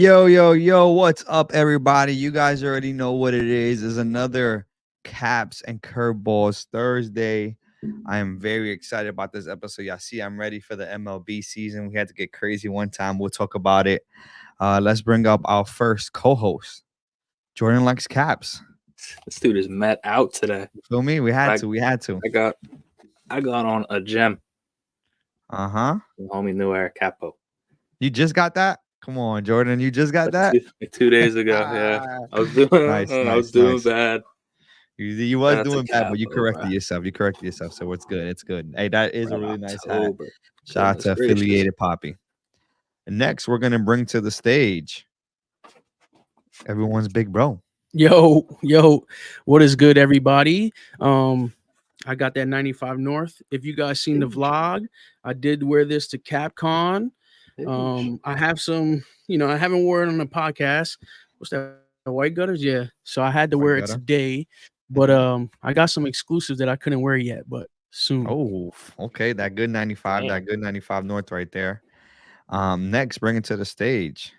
Yo, what's up, everybody? You guys already know what it is. It's another Caps and Curveballs Thursday. I am very excited about this episode. Y'all see, I'm ready for the MLB season. We had to get crazy one time. We'll talk about it. Let's bring up our first co-host. Jordan likes Caps. This dude is met out today. You feel me? We had to. I got on a gem. Uh-huh. Homie New Era Capo. You just got that? Come on, Jordan. You just got that? 2 days ago. Yeah. I was doing bad. You was doing bad, but you corrected yourself. So it's good. It's good. Hey, that is a really nice hat. Shout out to Affiliated Poppy. And next, we're gonna bring to the stage everyone's big bro. Yo, what is good, everybody? I got that 95 North. If you guys seen the vlog, I did wear this to CapCon. I have some, I haven't worn it on the podcast. What's that? The white gutters? Yeah. So I had to wear it today, but I got some exclusives that I couldn't wear yet, but soon. Oh, okay. That good 95, that good 95 North right there. Next, bring it to the stage,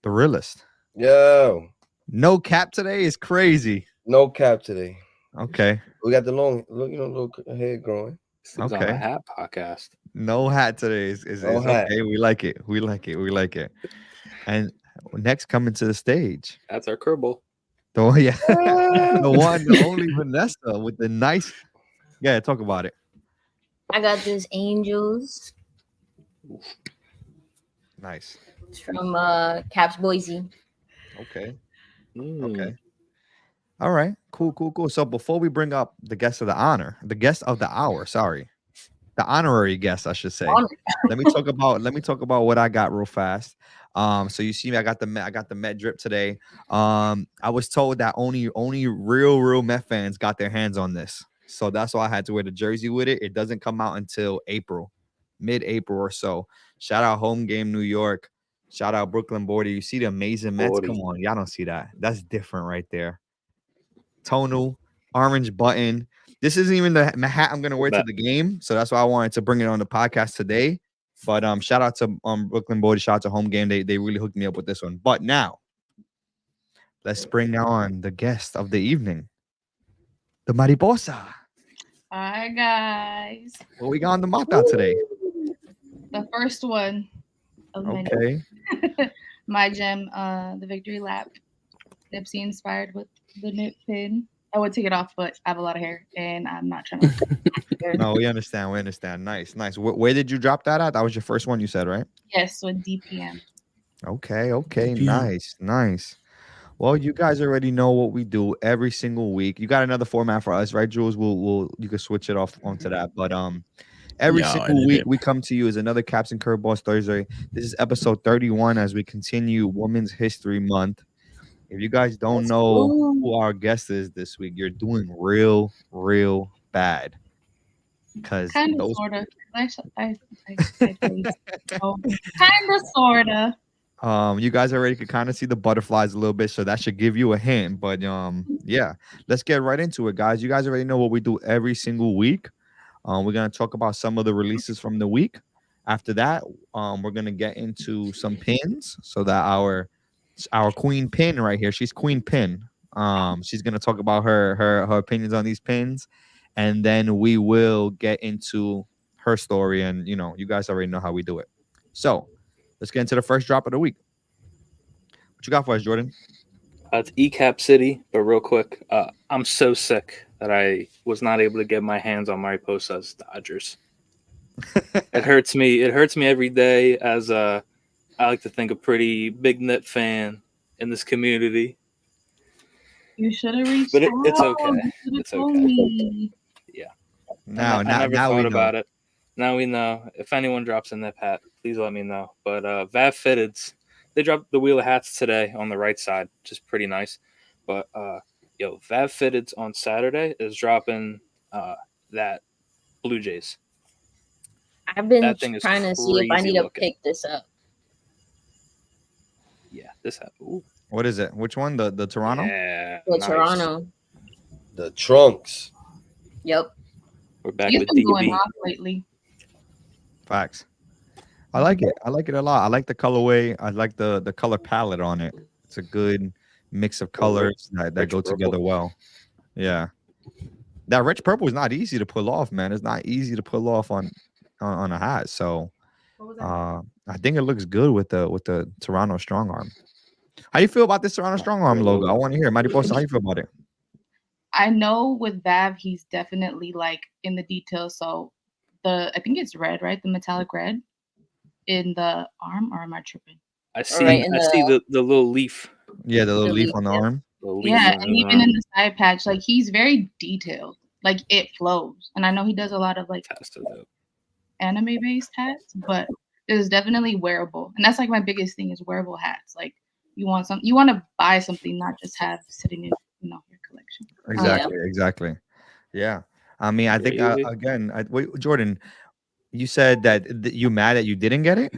the realist. Yo. No cap today is crazy. No cap today. Okay. We got the little hair growing. Okay. On a hat podcast. No hat today is okay. We like it. And next, coming to the stage. That's our curveball. Oh yeah, the one, the only Vanessa with the nice. Yeah, talk about it. I got this Angels. Nice. It's from Caps Boise. Okay. Okay. All right. Cool. So before we bring up the guest of the hour, the honorary guest, I should say. let me talk about what I got real fast. So you see me, I got the Met drip today. I was told that only real Met fans got their hands on this. So that's why I had to wear the jersey with it. It doesn't come out until mid-April or so. Shout out Home Game New York. Shout out Brooklyn Border. You see the amazing Mets? Come on, y'all don't see that. That's different right there. Tonal, orange button. This isn't even the hat I'm gonna wear to the game, so that's why I wanted to bring it on the podcast today. But shout out to Brooklyn Border, shout out to Home Game. They really hooked me up with this one. But now, let's bring on the guest of the evening, The.Mariiiposa. Hi guys. What we got on the mata today? The first one of many. My gem, the victory lap. Nipsey inspired with the nip pin. I would take it off, but I have a lot of hair and I'm not trying to. No, we understand. Nice. Where did you drop that at? That was your first one you said, right? Yes, with DPM. Okay. Nice. Well, you guys already know what we do every single week. You got another format for us, right, Jules? You can switch it off onto that. But every single week we come to you as another Caps and Curveballs Thursday. This is episode 31 as we continue Women's History Month. If you guys don't know who our guest is this week, you're doing real bad. Because kind of, sort of. Kind of, sort of. You guys already could kind of see the butterflies a little bit, so that should give you a hint. But yeah, let's get right into it, guys. You guys already know what we do every single week. We're gonna talk about some of the releases from the week. After that, we're gonna get into some pins, so that our queen pin right here, she's Queen Pin. She's gonna talk about her opinions on these pins, and then we will get into her story. And you guys already know how we do it. So let's get into the first drop of the week. What you got for us, Jordan? It's ECAP City, but real quick, I'm so sick that I was not able to get my hands on Mariiiposa's Dodgers. It hurts me. It hurts me every day as I like to think a pretty big Nip fan in this community. You should have reached out. But it's okay. It's okay. Yeah. Now I never thought about it. Now we know. If anyone drops a Nip hat, please let me know. But Vav Fitteds, they dropped the wheel of hats today on the right side, which is pretty nice. But Vav Fitteds on Saturday is dropping that Blue Jays. I've been trying to see if I need to pick this up. Yeah, this hat. Ooh. What is it? Which one? The Toronto? Yeah. The nice. Toronto. The trunks. Yep. We're back You've with been DB. going off lately. Facts. I like it. I like it a lot. I like the colorway. I like the color palette on it. It's a good mix of colors that go together well. Yeah. That rich purple is not easy to pull off, man. It's not easy to pull off on a hat. So I think it looks good with the Toronto Strong Arm. How you feel about this Toronto Strong Arm logo? I want to hear. Mariiiposa, how you feel about it? I know with Vav, he's definitely like in the details. So I think it's red, right? The metallic red in the arm, or am I tripping? I see the little leaf. Yeah, the little leaf on the arm. Yeah, and even in the side patch, like he's very detailed. Like it flows. And I know he does a lot of like anime based hats, but it's definitely wearable. And that's like my biggest thing is wearable hats. Like you want to buy something, not just have sitting in your collection. Exactly. Yeah. I mean, I think again, wait, Jordan, you said that you mad that you didn't get it?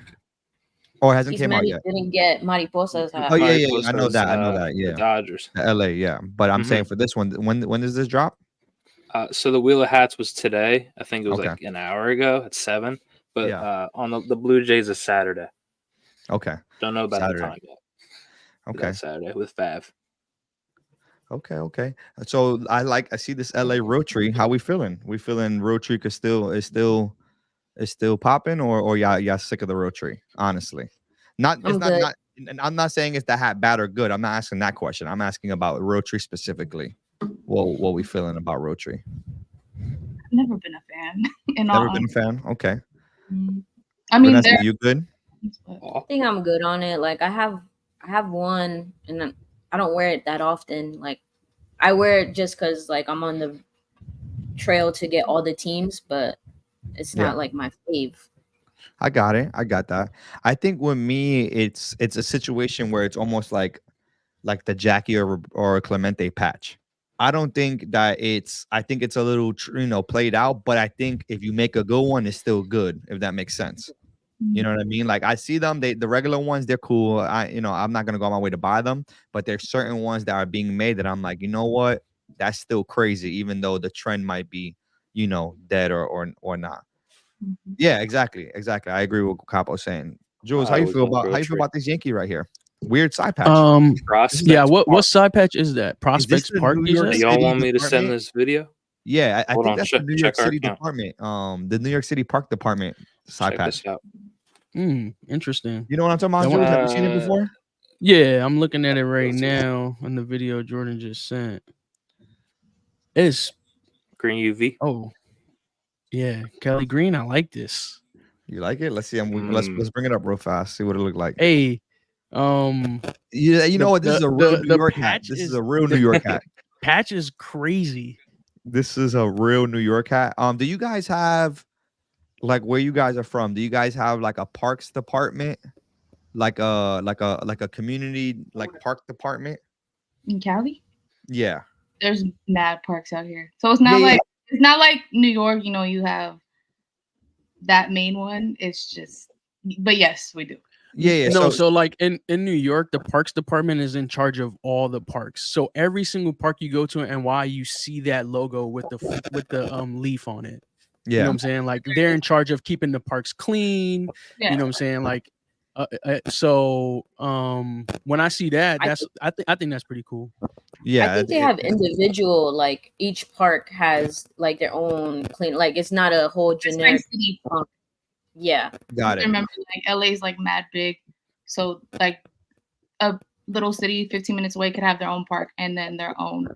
Or it hasn't came out yet? Didn't get Mariiiposa's hat. Oh yeah. I know that. Yeah. The Dodgers. The LA, yeah. But I'm saying for this one, when does this drop? So the Wheel of Hats was today. I think it was like an hour ago at 7. But on the Blue Jays is Saturday. Okay. Don't know about the time yet. Okay. Saturday with Vav. Okay. So I see this LA Rotary. How we feeling? We feeling Rotary is still popping, or y'all sick of the Rotary? Honestly, I'm not saying it's the hat bad or good. I'm not asking that question. I'm asking about Rotary specifically. What we feeling about Rotary? I've never been a fan. Never been a fan. Okay. I mean, Vanessa, you good? I think I'm good on it. Like I have one, and I don't wear it that often. Like I wear it just because like I'm on the trail to get all the teams, but it's not like my fave. I got it. I got that. I think with me, it's a situation where it's almost like the Jackie or Clemente patch. I don't think that I think it's a little played out, but I think if you make a good one, it's still good, if that makes sense. You know what I mean? Like I see them, the regular ones, they're cool. I'm not gonna go on my way to buy them, but there's certain ones that are being made that I'm like, you know what? That's still crazy, even though the trend might be, dead or not. Yeah, exactly. I agree with what Capo's saying. Jules, how you feel about this Yankee right here? Weird side patch. What side patch is that? Prospects Park. Y'all want me to send this video? Yeah, I think that's the New York City department. The New York City Park Department side patch. Interesting. You know what I'm talking about, Jules? Have you seen it before? Yeah, I'm looking at it right now on the video Jordan just sent. It's green UV. Oh, yeah, Kelly Green. I like this. You like it? Let's see. Let's bring it up real fast. See what it look like. Hey, you know what? This is a real New York hat. This is a real New York hat. Patch is crazy. This is a real New York hat. Do you guys have, like, where you guys are from? Do you guys have like a parks department, like a community park department in Cali? Yeah, there's mad parks out here, so it's not it's not like New York. You have that main one. It's just, but yes, we do. Yeah. No, so like in New York, the parks department is in charge of all the parks. So every single park you go to in NY, you see that logo with the leaf on it. Yeah. You know what I'm saying? Like they're in charge of keeping the parks clean. Yeah. You know what I'm saying? Like when I see that, I think that's pretty cool. Yeah, I think they have individual, like each park has like their own clean, like it's not a whole generic city park. Yeah, got it. Remember, like LA's like mad big, so like a little city 15 minutes away could have their own park and then their own,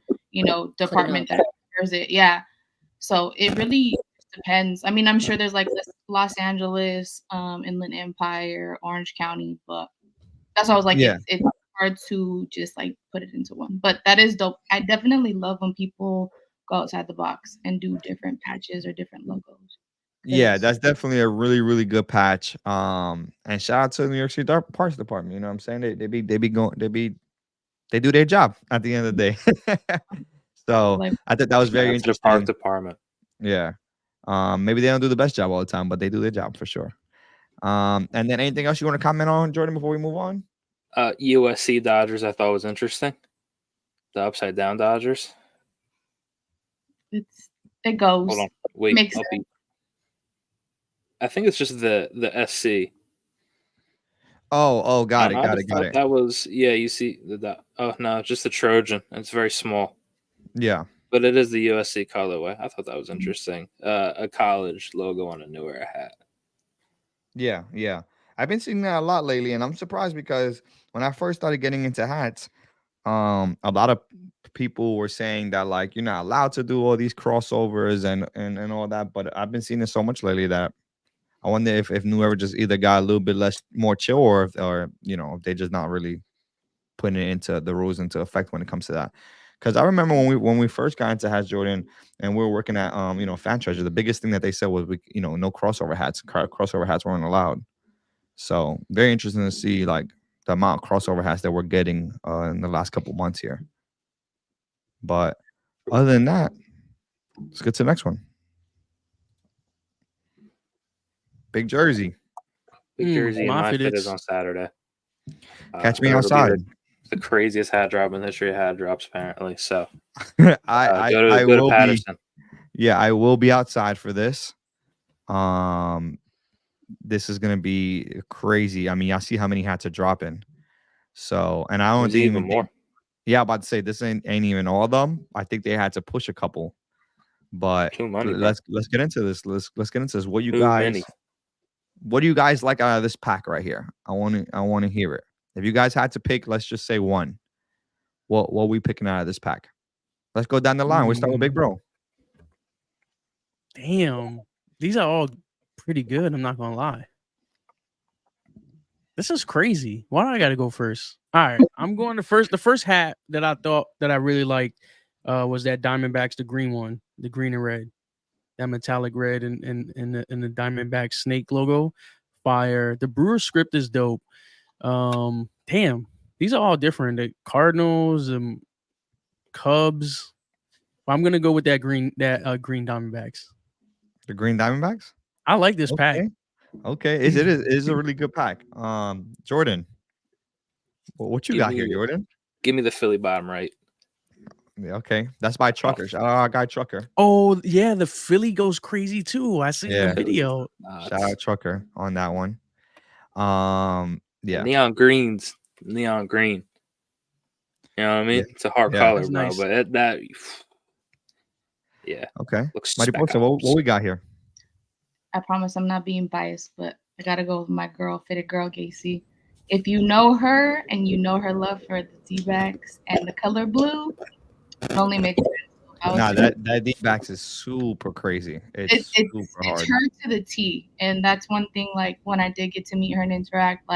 department that covers it. Yeah, so it really depends. I mean, I'm sure there's like Los Angeles, Inland Empire, Orange County, but that's why I was like, it's hard to just like put it into one. But that is dope. I definitely love when people go outside the box and do different patches or different logos. Yeah, that's definitely a really, really good patch. And shout out to the New York City Parks Department. You know what I'm saying? They do their job at the end of the day. So I thought that was very interesting. Park department. Yeah. Maybe they don't do the best job all the time, but they do their job for sure. And then anything else you want to comment on, Jordan, before we move on? USC Dodgers, I thought was interesting. The upside down Dodgers. It goes. Hold on. Wait. I think it's just the SC. Oh, got it, I'd got have it, got thought it. that was You see that? Oh no, just the Trojan. It's very small, Yeah, but it is the USC colorway. I thought that was interesting. A college logo on a New Era hat. yeah, yeah. I've been seeing that a lot lately, and I'm surprised because when I first started getting into hats, a lot of people were saying that like you're not allowed to do all these crossovers and all that. But I've been seeing it so much lately that I wonder if New Era just either got a little bit less more chill, or if they just not really putting it into the rules into effect when it comes to that. Because I remember when we first got into hats, Jordan, and we were working at Fan Treasure, the biggest thing that they said was no crossover hats. Crossover hats weren't allowed. So very interesting to see like the amount of crossover hats that we're getting in the last couple months here. But other than that, let's get to the next one. Big Jersey. Big Jersey and my fit fitteds. is on Saturday. Catch me it'll be outside. The craziest hat drop in the history of hat drops, apparently. So I go to will Patterson. I will be outside for this. This is gonna be crazy. I mean, I see how many hats are dropping. So, and I don't There's even even more. Yeah, I'm about to say this ain't even all of them. I think they had to push a couple. But Too many, bro. let's get into this. Let's get into this. What Too many. do you guys like out of this pack right here? I want to hear it. If you guys had to pick, let's just say one. What are we picking out of this pack? Let's go down the line. We'll start with Big Bro. Damn, these are all pretty good. I'm not gonna lie. This is crazy. Why do I gotta go first? All right, I'm going to first. The first hat that I thought that I really liked was that Diamondbacks, the green one, the green and red, that metallic red and the Diamondback snake logo. Fire. The Brewer script is dope. Damn, these are all different. The Cardinals, Cubs. I'm gonna go with that green Diamondbacks. The Green Diamondbacks? I like this pack. Okay. It is a really good pack. Jordan, what you got here, Jordan? Give me the Philly bottom right. Yeah, okay. That's by Trucker. Shout out our guy Trucker. Oh, yeah, the Philly goes crazy too. I seen Yeah. the video. Shout out Trucker on that one. Yeah. Neon green. You know what I mean? Yeah. It's a hard Yeah. color, That's bro. nice. But that yeah. Okay. Looks Mariiiposa, what we got here? I promise I'm not being biased, but I gotta go with my girl, Fitted Girl Gacy. If you know her and you know her love for the D-backs and the color blue, it only makes sense. Nah, that D-backs is super crazy. It's super hard. It's her to the T, and that's one thing. Like when I did get to meet her and interact,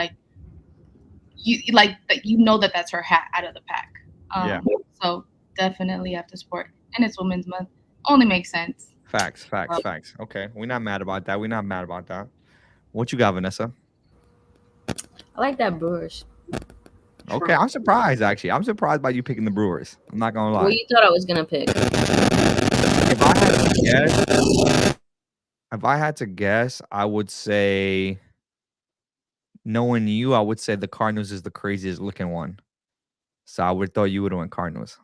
you know that's her hat out of the pack. Yeah. So definitely have to support, and it's Women's Month. Only makes sense. Facts. Okay. We're not mad about that. What you got, Vanessa? I like that Brewers. Okay, I'm surprised actually. I'm surprised by you picking the Brewers. I'm not gonna lie. What you thought I was gonna pick? If I had to guess, I would say, knowing you, I would say the Cardinals is the craziest looking one. So I would thought you would have went Cardinals.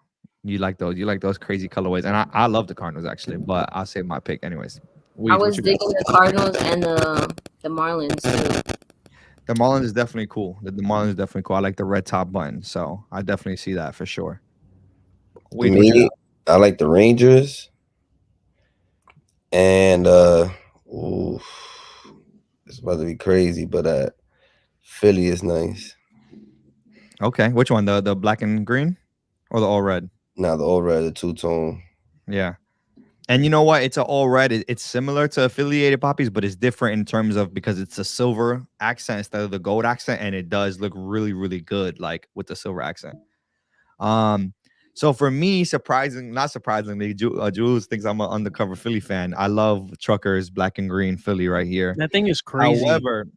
You like those crazy colorways, and I love the Cardinals actually, but I'll say my pick anyways. I was digging the Cardinals and the Marlins too. The Marlins is definitely cool. The Marlins is definitely cool. I like the red top button, so I definitely see that for sure. Me, I like the Rangers, and it's about to be crazy, but Philly is nice. Okay, which one? The black and green, or the all red? Now the all red, the two-tone. Yeah. And you know what? It's an all red. It's similar to affiliated poppies, but it's different in terms of because it's a silver accent instead of the gold accent, and it does look really, really good, like with the silver accent. So for me, not surprisingly, Jules thinks I'm an undercover Philly fan. I love Trucker's black and green Philly right here. That thing is crazy.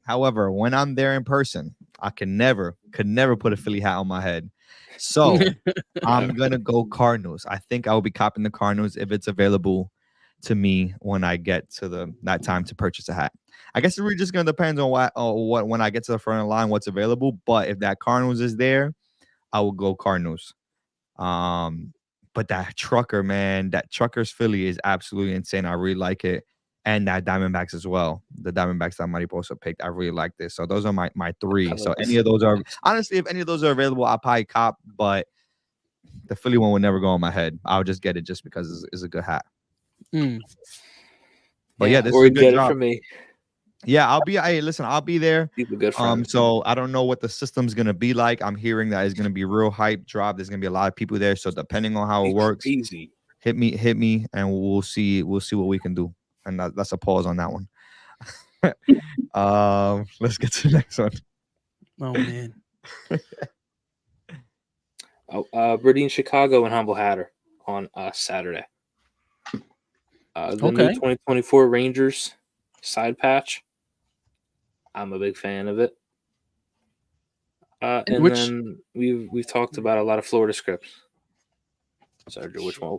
However, when I'm there in person, I could never put a Philly hat on my head. So I'm gonna go Cardinals. I think I will be copping the Cardinals if it's available to me when I get to that time to purchase a hat. I guess it really just gonna depend on what when I get to the front of the line, what's available. But if that Cardinals is there, I will go Cardinals. But that Trucker, man, that Trucker's Philly is absolutely insane. I really like it. and that Diamondbacks as well. The Diamondbacks that Mariposa picked. I really like this. So those are my three. So any of those are honestly, if any of those are available, I'll probably cop. But the Philly one would never go on my head. I'll just get it just because it's a good hat. But yeah, this is a good get job. it from me. Yeah, I'll be. Hey, listen, I'll be there. Keep a good friend. So I don't know what the system's gonna be like. I'm hearing that it's gonna be real hype drop. There's gonna be a lot of people there. So depending on how it works, easy. hit me, and we'll see what we can do. And that's a pause on that one. Let's get to the next one. Oh man. Birdie in Chicago and Humble Hatter on Saturday. The new 2024 Rangers side patch. I'm a big fan of it. And then we've talked about a lot of Florida scripts. Sergio, which one?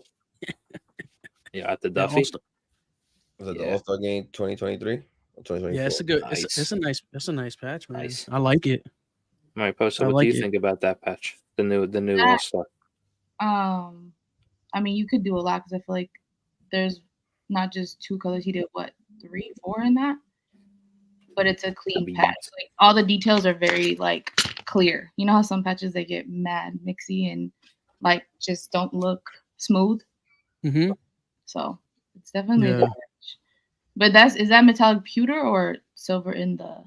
Yeah, at the Duffy. Was it the All-Star Game 2023 or 2024? Yeah, it's a good. Nice. It's a nice patch, man. Nice. I like it. Mariiiposa, what do you think about that patch? The new All-Star. I mean, you could do a lot because I feel like there's not just 2 colors. He did 3, 4 in that, but it's a clean patch. Like all the details are very like clear. You know how some patches they get mad mixy and like just don't look smooth. So it's definitely a good patch. But is that metallic pewter or silver in the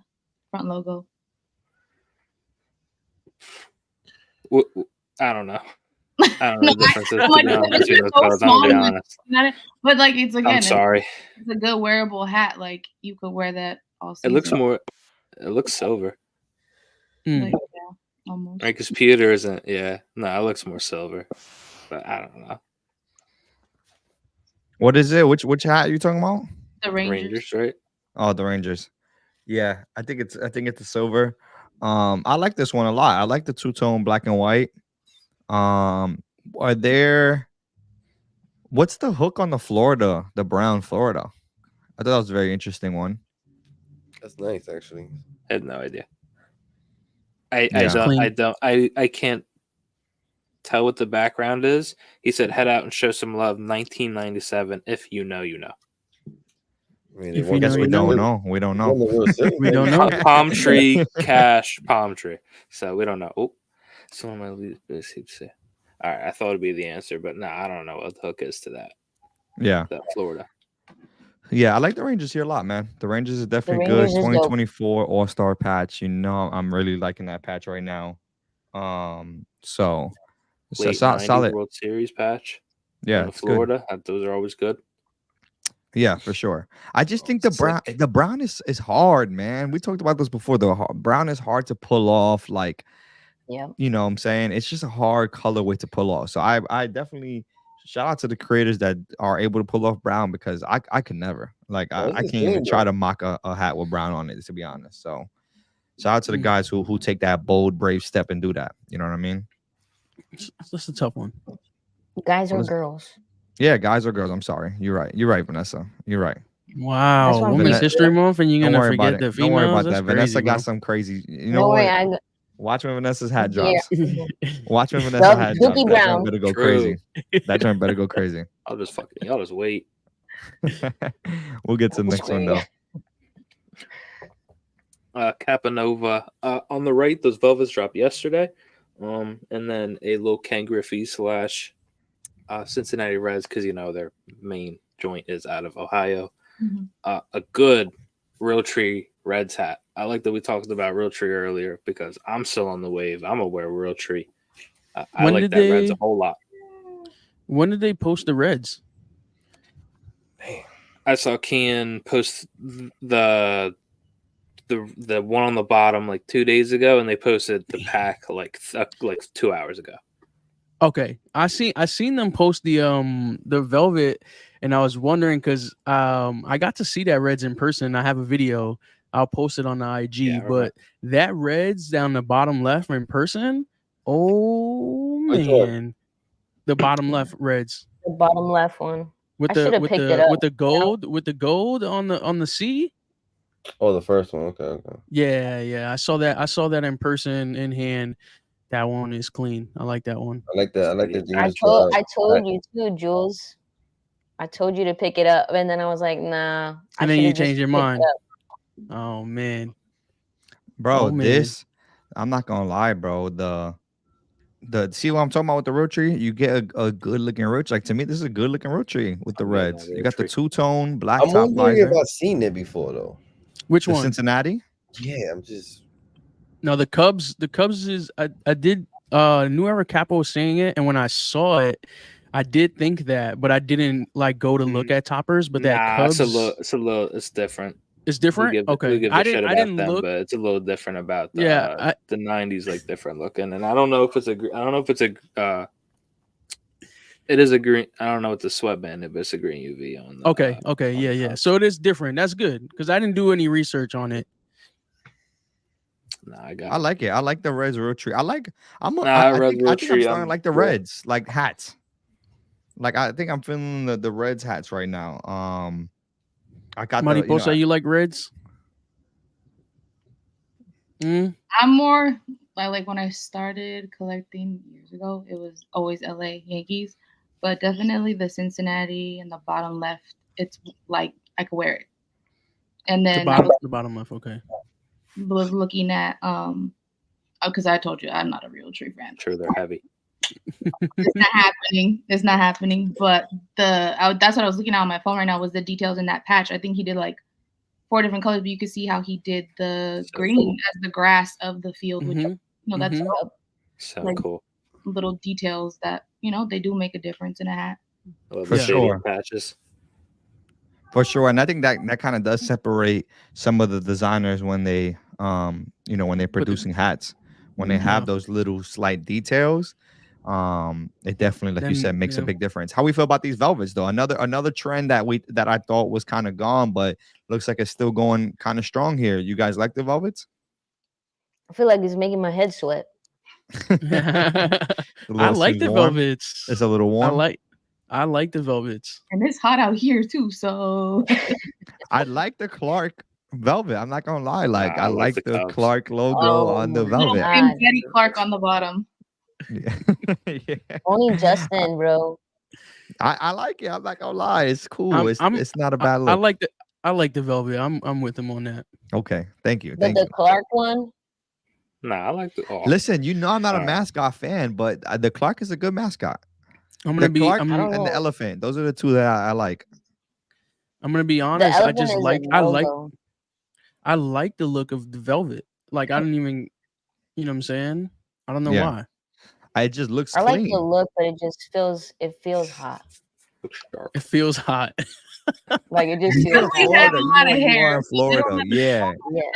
front logo? I don't know. I don't know the differences between those colors. I'm gonna be honest. But like it's again, I'm sorry. It's a good wearable hat. Like you could wear that all season. It looks silver. Like, yeah, almost. Right, because pewter isn't. Yeah, no, it looks more silver. But I don't know. What is it? Which hat are you talking about? The Rangers, right? Oh, the Rangers. Yeah, I think it's a silver. I like this one a lot. I like the two-tone black and white. What's the hook on the brown Florida? I thought that was a very interesting one. That's nice, actually. I had no idea. I can't tell what the background is. He said, "Head out and show some love." 1997. If you know, you know. I mean, I guess we don't know. We don't know. We don't know. Palm tree, cash, palm tree. So we don't know. Oh, some of my leads say. All right, I thought it'd be the answer, but no, I don't know what the hook is to that. Yeah, that Florida. Yeah, I like the Rangers here a lot, man. The Rangers is definitely good. 2024 All-Star patch. You know, I'm really liking that patch right now. So solid World Series patch. Yeah, Florida. Those are always good. Yeah, for sure. I just think the brown is hard, man. We talked about this before. The brown is hard to pull off. Like, yeah, you know what I'm saying? It's just a hard colorway to pull off. So I definitely shout out to the creators that are able to pull off brown, because I could never. Like, I can't even try to mock a hat with brown on it, to be honest. So shout out to the guys who take that bold, brave step and do that. You know what I mean? That's a tough one. Guys or girls? Yeah, guys or girls. I'm sorry. You're right, Vanessa. You're right. Wow, Women's History Month, and you're gonna forget the females. Don't worry about That's that. crazy, Vanessa bro. got some crazy. You know what? Watch when Vanessa's hat drops. Yeah. Watch when Vanessa's hat drops. That Brown. joint better go crazy. That joint better go crazy. Y'all just wait. We'll get to the next one though. Capanova on the right. Those Velvets dropped yesterday, and then a little Ken Griffey / Cincinnati Reds, because you know their main joint is out of Ohio. A good Realtree Reds hat. I like that we talked about Realtree earlier, because I'm still on the wave. I'm gonna wear Realtree. I like that Reds a whole lot. When did they post the Reds? I saw Ken post the one on the bottom like 2 days ago, and they posted the pack like 2 hours ago. Okay, I seen them post the Velvet, and I was wondering because I got to see that Reds in person. I have a video. I'll post it on the IG. But that Reds down the bottom left in person, oh man, the bottom left Reds. The bottom left one. With the gold on the C. Oh, the first one. Okay. Yeah. I saw that in person, in hand. That one is clean. I like that one. I like that. I told you too, Jules. I told you to pick it up, and then I was like, nah. And then you changed your mind. Oh man, bro. I'm not gonna lie, bro. See what I'm talking about with the rotary? You get a good looking rotary. Like to me, this is a good looking rotary with the reds. You got the two-tone black I'm top wondering visor. if I've seen it before though. Which The one? Cincinnati? Yeah, I'm just. No, the Cubs. The Cubs is I did. New Era Capo was saying it, and when I saw it, I did think that, but I didn't like go to look at toppers. But that Cubs, it's different. It's different. We give a shit about them, but it's a little different about the the 90s, like different looking. And I don't know if it's it is a green. I don't know if it's a sweatband, if it's a green UV on. Okay, yeah. So it is different. That's good because I didn't do any research on it. Nah, I like it. I like the Reds rotary. I think I'm starting to like the Reds, like hats. Like I think I'm feeling the Reds hats right now. I got Mariiiposa, you like Reds? I'm more like when I started collecting years ago, it was always LA Yankees, but definitely the Cincinnati in the bottom left. It's like I could wear it. And then the bottom left, okay. Was looking at because I told you I'm not a real tree fan. Sure, they're heavy. It's not happening. But that's what I was looking at on my phone right now was the details in that patch. I think he did like 4 different colors, but you could see how he did the green as the grass of the field, which that's so like, cool. Little details that they do make a difference in a hat. For sure. Patches. For sure, and I think that kind of does separate some of the designers when they, when they're producing hats, when they have those little slight details, it definitely, like you said, makes a big difference. How we feel about these velvets, though? Another trend that I thought was kind of gone, but looks like it's still going kind of strong here. You guys like the velvets? I feel like it's making my head sweat. I like the velvets. It's a little warm. I like the velvets, and it's hot out here too. So I like the Clark velvet. I'm not gonna lie. Like I like the Clark logo on the velvet. Eddie Clark on the bottom. Yeah. Only Justin, bro. I like it. I'm not gonna lie. It's cool. It's not a bad look. I like the velvet. I'm with him on that. Okay, thank you. But the Clark one. Nah, I like the. Listen, I'm not a mascot fan, but the Clark is a good mascot. I'm gonna be Clark and the elephant. Those are the two that I like. I'm gonna be honest. I just I like the look of the velvet. Like I don't even, you know what I'm saying? I don't know why. It just looks clean. Like the look, but it just feels hot. It feels hot. Like it just feels Florida. You are in Florida. Yeah,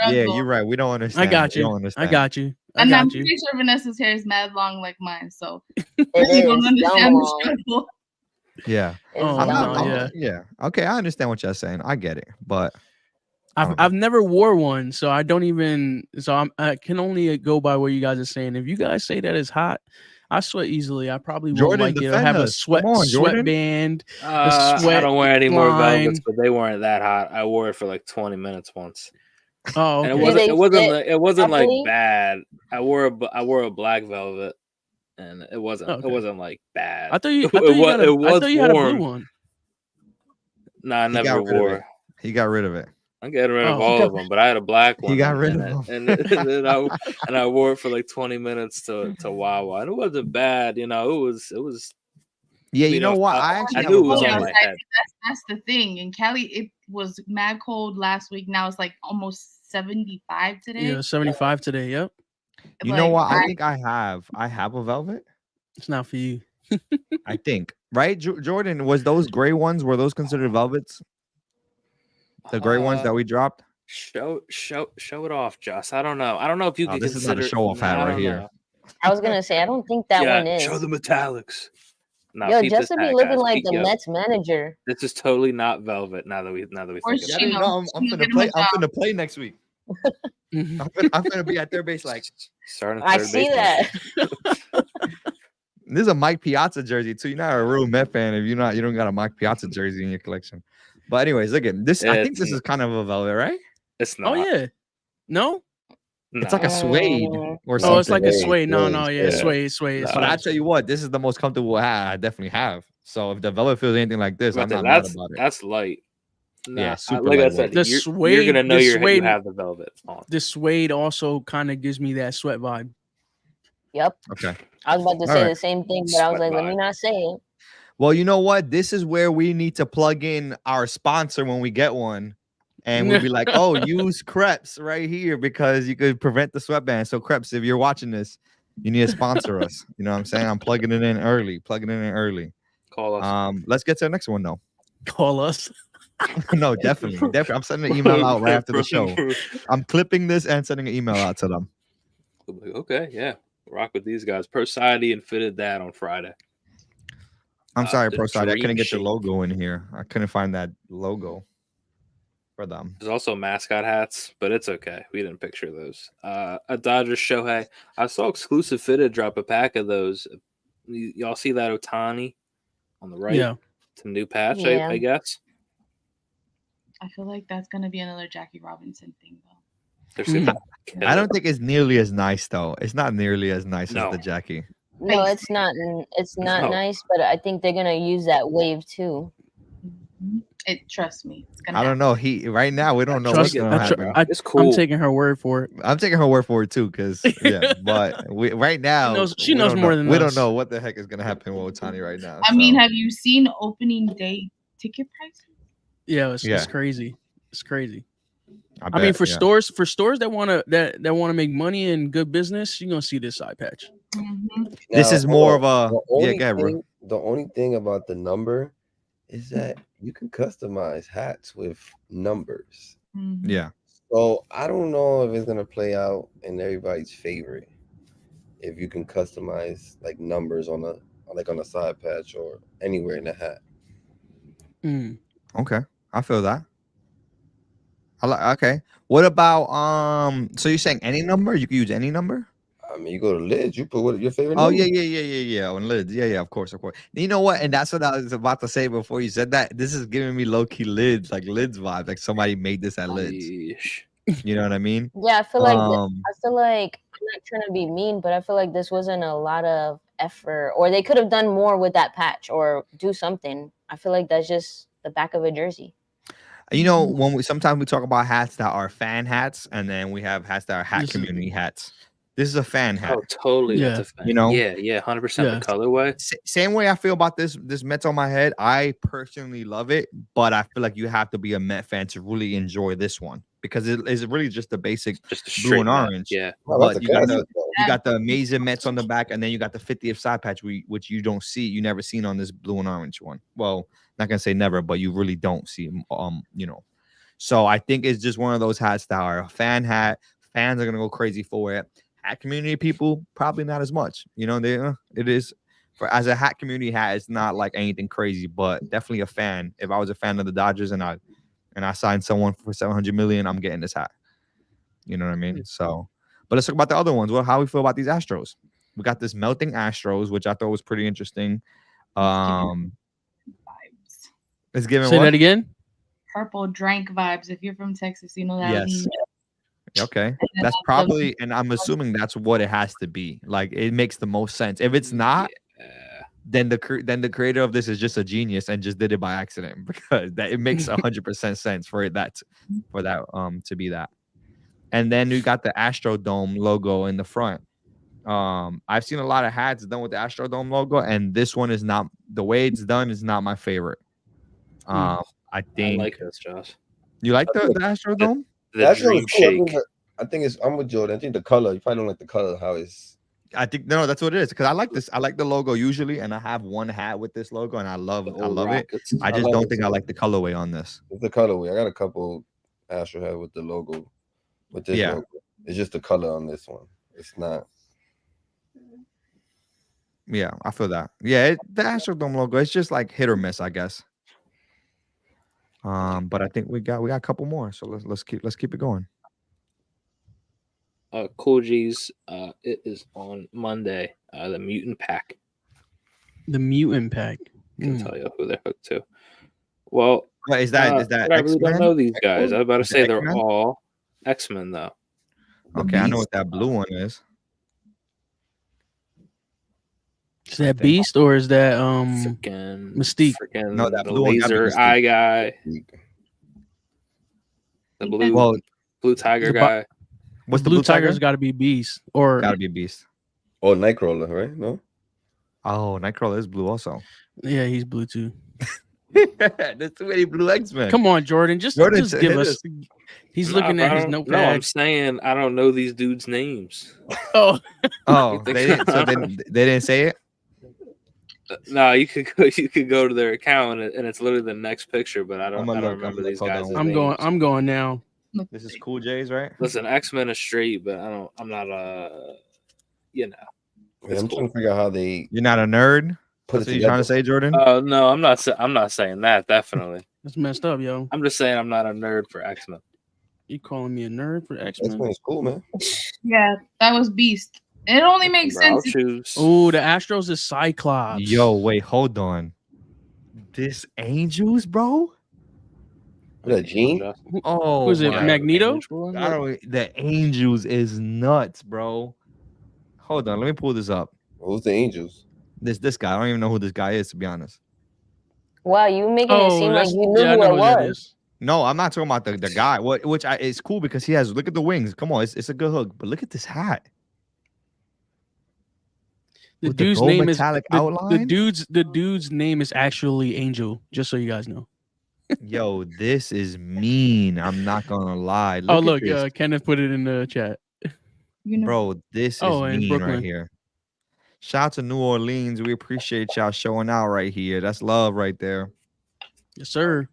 you're right. We don't understand. I got you. I got you. I'm pretty sure Vanessa's hair is mad long like mine, so you don't understand the struggle. Yeah. Yeah. Okay, I understand what you're saying. I get it, but I've never wore one, so I don't even. So I can only go by what you guys are saying. If you guys say that it's hot, I sweat easily. I probably won't like it. I have a sweatband. I don't wear any more velvets, but they weren't that hot. I wore it for like 20 minutes once. Oh, okay. And it wasn't like bad. I wore a black velvet, and it wasn't like bad. I thought you had a blue one. No, I never wore. He got rid of it. I'm getting rid of all of them, but I had a black one. He got rid of them, and I wore it for like 20 minutes to Wawa, and it wasn't bad. It was. Yeah, you know what? I knew it was on my head. That's the thing. In Cali, it was mad cold last week. Now it's like almost 75 today. Yeah, 75 today. Yep. You know what? I think I have a velvet. It's not for you. I think, right, Jordan? Was those gray ones? Were those considered velvets? The gray ones that we dropped. Show it off, Joss. I don't know. I don't know if you can. This is not a show off hat right here. I was gonna say I don't think that one is. Show the metallics. Yo, Justin be looking like the Mets manager. This is totally not velvet. Now that we think about it. I'm gonna play next week. I'm gonna be at third base like. I see that. This is a Mike Piazza jersey too. You're not a real Met fan if you don't got a Mike Piazza jersey in your collection. But anyways, look at this. I think this is kind of a velvet, right? It's not. Oh yeah. No. It's like a suede or something. Oh, it's like a suede. No, yeah, suede. But I tell you what, this is the most comfortable hat I definitely have. So if the velvet feels anything like this, I'm not mad about it. That's light. Yeah, super like lightweight. I said, The you're suede, gonna know the you suede, have the velvet on. the suede also kind of gives me that sweat vibe. Yep. Okay. I was about to say the same thing, but I was like, let me not say it. Well, you know what? This is where we need to plug in our sponsor when we get one. And we'll be like, oh, use Crepes right here because you could prevent the sweatband. So Crepes, if you're watching this, you need to sponsor us. You know what I'm saying? I'm plugging it in early. Call us. Let's get to the next one though. Call us. No, definitely. I'm sending an email out right after the show. I'm clipping this and sending an email out to them. Okay, yeah. Rock with these guys. Prosody and Fitted that on Friday. I'm sorry, Prosody. I couldn't get the logo in here. I couldn't find that logo for them. There's also mascot hats, but it's okay. We didn't picture those. A Dodgers Shohei. I saw Exclusive Fitted drop a pack of those. Y'all see that Ohtani on the right? Yeah. It's a new patch, Yeah. I guess. I feel like that's gonna be another Jackie Robinson thing, though. I don't think it's nearly as nice though. It's not nearly as nice as the Jackie. No, it's not. It's not nice, but I think they're gonna use that wave too. Trust me, it's gonna. I don't know. Right now we don't know what's gonna happen. It's cool. I'm taking her word for it. I'm taking her word for it too, because but right now she knows more than we us. don't know what the heck is gonna happen with Ohtani right now. I mean, have you seen opening day ticket prices? Yeah, it's crazy. It's crazy. I mean, for stores that wanna make money and good business, you're gonna see this eye patch. This is more of a the only thing about the number is that you can customize hats with numbers. Yeah. So I don't know if it's gonna play out in everybody's favorite if you can customize like numbers on a side patch or anywhere in the hat. Okay, I feel that. Okay. What about so you're saying any number? You can use any number? I mean, you go to lids, you put what your favorite number. Yeah. On lids. Yeah, of course. You know what? And that's what I was about to say before you said that. This is giving me low-key lids vibes. Like somebody made this at lids. You know what I mean? Yeah, I feel like I'm not trying to be mean, but I feel like this wasn't a lot of effort, or they could have done more with that patch or do something. I feel like that's just the back of a jersey. You know, when sometimes we talk about hats that are fan hats, and then we have hats that are hat community hats. This is a fan hat. Oh, totally. Yeah. That's a fan. You know? Yeah, 100% the colorway. Same way I feel about this Mets on my head. I personally love it, but I feel like you have to be a Met fan to really enjoy this one because it is really just the basic blue and orange. Yeah. But you got the amazing Mets on the back, and then you got the 50th side patch, which you don't see. You never seen on this blue and orange one. Well, not gonna say never, but you really don't see you know. So I think it's just one of those hats that are a fan hat. Fans are gonna go crazy for it. Hat community people probably not as much. You know, it is as a hat community hat. It's not like anything crazy, but definitely a fan. If I was a fan of the Dodgers and I signed someone for $700 million, I'm getting this hat. You know what I mean? So, but let's talk about the other ones. Well, how we feel about these Astros? We got this melting Astros, which I thought was pretty interesting. It's giving Say that again. Purple drank vibes. If you're from Texas, you know that. Yes. Okay. That's probably, and I'm assuming that's what it has to be. Like it makes the most sense. If it's not, then the creator of this is just a genius and just did it by accident because that it makes 100% sense for that to be that. And then we got the Astrodome logo in the front. I've seen a lot of hats done with the Astrodome logo, and this one is not the way it's done is not my favorite. I think I like this, Josh. You like the Astrodome? The dream shake. I'm with Jordan. I think the color. You probably don't like the color. How is? I think no, that's what it is. Because I like this. I like the logo usually, and I have one hat with this logo, and I love it. I just don't think I like the colorway on this. It's the colorway. I got a couple Astro hat with the logo. With this logo. It's just the color on this one. It's not. Yeah, I feel that. Yeah, the Astrodome logo. It's just like hit or miss, I guess. But I think we got a couple more. So let's keep it going. Cool G's. It is on Monday. The Mutant Pack. The Mutant Pack. I can tell you who they're hooked to. Well, is that I really don't know these guys. I was about to say they're X-Men? all X-Men though. Okay, I know what that blue one is. that Beast or is that freaking Mystique? No, that the blue one gotta be laser Mystique. eye guy, the blue tiger guy. What's the blue tiger's got to be Beast or gotta be Beast. Oh, Nightcrawler, right? No. Oh, Nightcrawler is blue also. yeah, he's blue too. There's too many blue X-Men. Come on, Jordan, just give us. He's looking at his notepad. No, I'm saying I don't know these dudes' names. Oh, they didn't say it. No, you could go to their account and it's literally the next picture, but I don't remember these guys. I'm going now. This is Cool J's, right? Listen, X-Men is straight, but I'm not you know. I'm trying to figure out how they. You're not a nerd. Put That's what you trying to say, Jordan? Oh no, I'm not saying that. Definitely, that's messed up, yo. I'm just saying I'm not a nerd for X-Men. You calling me a nerd for X-Men? X-Men is cool, man. Yeah, that was Beast. It only makes sense. Oh, the Astros is Cyclops. Yo, wait, hold on. This Angels, bro. What, Gene? Oh, who's it? Magneto? The Angels is nuts, bro. Hold on, let me pull this up. Who's the Angels? This guy. I don't even know who this guy is, to be honest. Wow, you making it seem like you knew who it was. No, I'm not talking about the guy. It's cool because he has. Look at the wings. Come on, it's a good hook. But look at this hat. The dude's name is the dude's name is actually Angel. Just so you guys know. Yo, this is mean. I'm not gonna lie. Look, Kenneth put it in the chat. Bro, this is mean right here. Shout out to New Orleans. We appreciate y'all showing out right here. That's love right there. Yes, sir.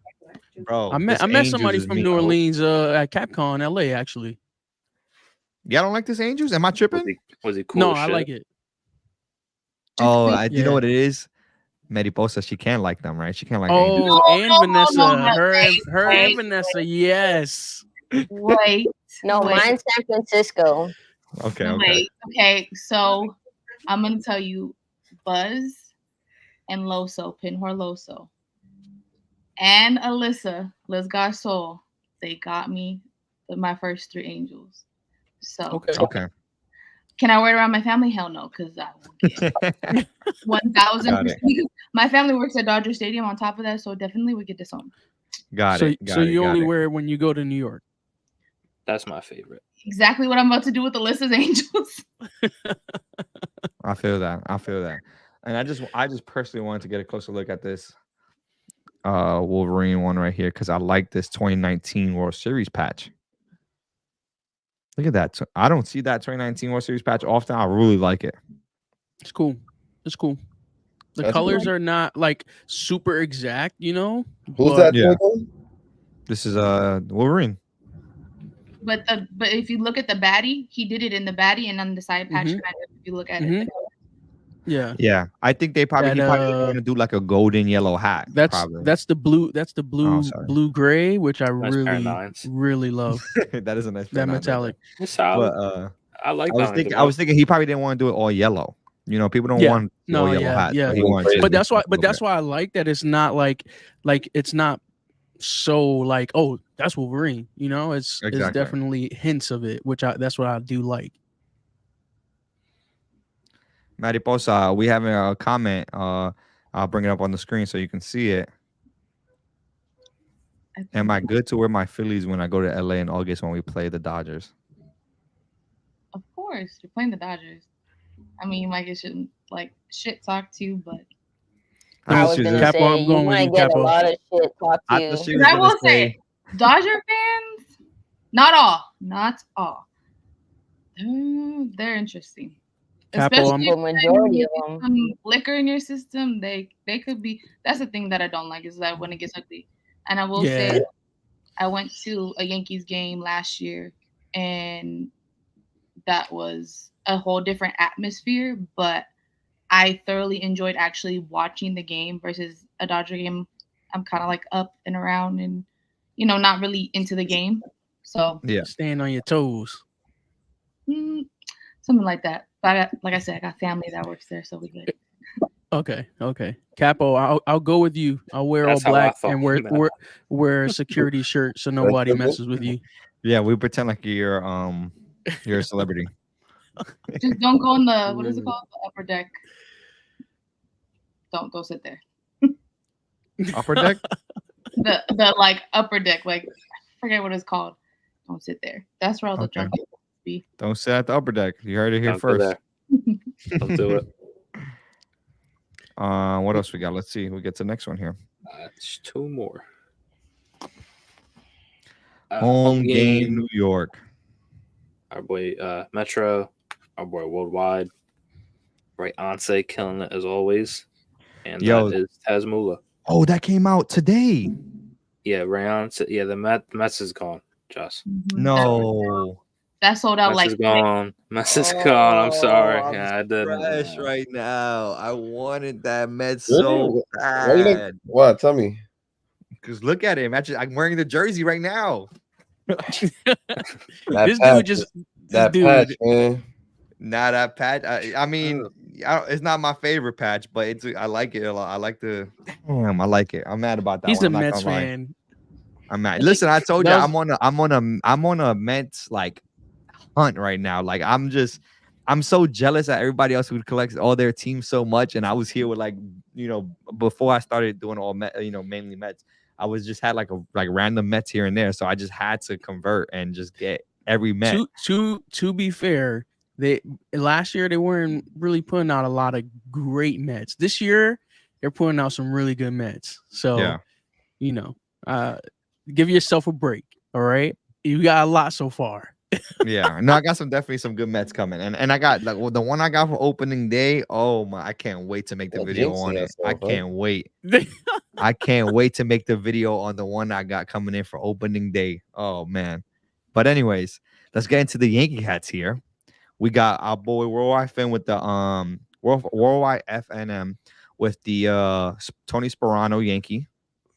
Bro, I met somebody from New Orleans at Capcom LA actually. Y'all don't like this Angels? Am I tripping? Was he cool? No, I like it. Oh, you know what it is? The.Mariiiposa, she can't like them, right? She can't like Angels. And Vanessa. Her and Vanessa, yes. Wait. No, mine's San Francisco. Okay, so I'm gonna tell you Buzz and Loso, Pinhor Loso, and Alyssa, Liz Garcol, they got me my first 3 Angels. So okay. Can I wear it around my family? Hell no, because I will get 1,000%. My family works at Dodger Stadium on top of that, so definitely we get disowned. Got it. So you only wear it when you go to New York. That's my favorite. Exactly what I'm about to do with Alyssa's Angels. I feel that. And I just personally wanted to get a closer look at this Wolverine one right here because I like this 2019 World Series patch. Look at that. I don't see that 2019 World Series patch often. I really like it. It's cool. The colors are not like super exact, you know. Who's that? Yeah. This is Wolverine. But if you look at the baddie, he did it in the baddie and on the side patch. If you look at it, yeah. I think he probably want to do like a golden yellow hat. That's the blue gray, which I really love. That is a nice that metallic. But I was thinking he probably didn't want to do it all yellow. You know, people don't want yellow hat. Yeah. But that's why I like that it's not like it's not so like, oh, that's Wolverine. You know, it's definitely hints of it, that's what I do like. Mariiiposa, we have a comment. I'll bring it up on the screen so you can see it. Am I good to wear my Phillies when I go to LA in August when we play the Dodgers? Of course, you're playing the Dodgers. I mean, you might get shit talked to, but I was gonna say you might get a lot of shit talked to you. I will say, Dodger fans, not all. They're interesting. Especially if majority of them. Some liquor in your system, they could be. That's the thing that I don't like is that when it gets ugly. And I will say, I went to a Yankees game last year, and that was a whole different atmosphere. But I thoroughly enjoyed actually watching the game versus a Dodger game. I'm kind of like up and around, and not really into the game. So staying on your toes. Something like that. But like I said, I got family that works there, so we good. Okay. Capo, I'll go with you. I'll wear all black and wear a security shirt so nobody messes with you. Yeah, we pretend like you're a celebrity. Just don't go in the what is it called? The upper deck. don't sit there. Upper deck. The like upper deck, like I forget what it's called. Don't sit there. That's where all the Okay. drunk people be. Don't sit at the upper deck. You heard it here Don't go first. there. Don't do it. What else we got? Let's see. We get to the next one here. It's 2 more. Home game, New York. Our boy Metro, our boy Worldwide, right? Anse killing it as always, and that is Tazmula. Oh, that came out today. Yeah, Rayon. Yeah, the Mets is gone. Joss. No, that sold out. Mets is gone. Mets is gone. I'm sorry. Yeah, I did. Fresh right now. I wanted that Mets Really? so Why you like, bad. what? Tell me. Because look at him. Actually, I'm wearing the jersey right now. This That dude just that dude. patch, man. Not that patch. I mean, it's not my favorite patch, but I like it a lot. I like the. Damn, I like it. I'm mad about that. He's one. a I'm not Mets gonna lie. fan. I'm mad. Listen, I told you That I'm on a Mets like hunt right now. Like I'm so jealous at everybody else who collects all their teams so much. And I was here with before I started doing all mainly Mets. I was just had like random Mets here and there. So I just had to convert and just get every Met. To be fair, last year they weren't really putting out a lot of great Mets. This year they're putting out some really good Mets. So give yourself a break. All right. You got a lot so far. Yeah, no, I got definitely some good Mets coming, and I got the one I got for opening day. Oh my, I can't wait to make the video on it. I can't wait. I can't wait to make the video on the one I got coming in for opening day. Oh man. But anyways, let's get into the Yankee hats here. We got our boy Worldwide Fan with the Worldwide FNM with the Tony Sperano Yankee.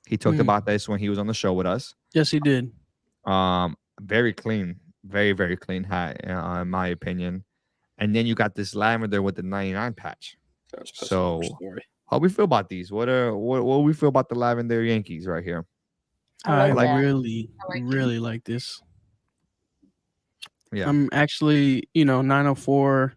He talked about this when he was on the show with us. Yes, he did. Very clean. Very, very clean hat, in my opinion. And then you got this lavender with the 99 patch. So, how we feel about these? What we feel about the lavender Yankees right here? I really like this. Yeah, I'm actually, 904.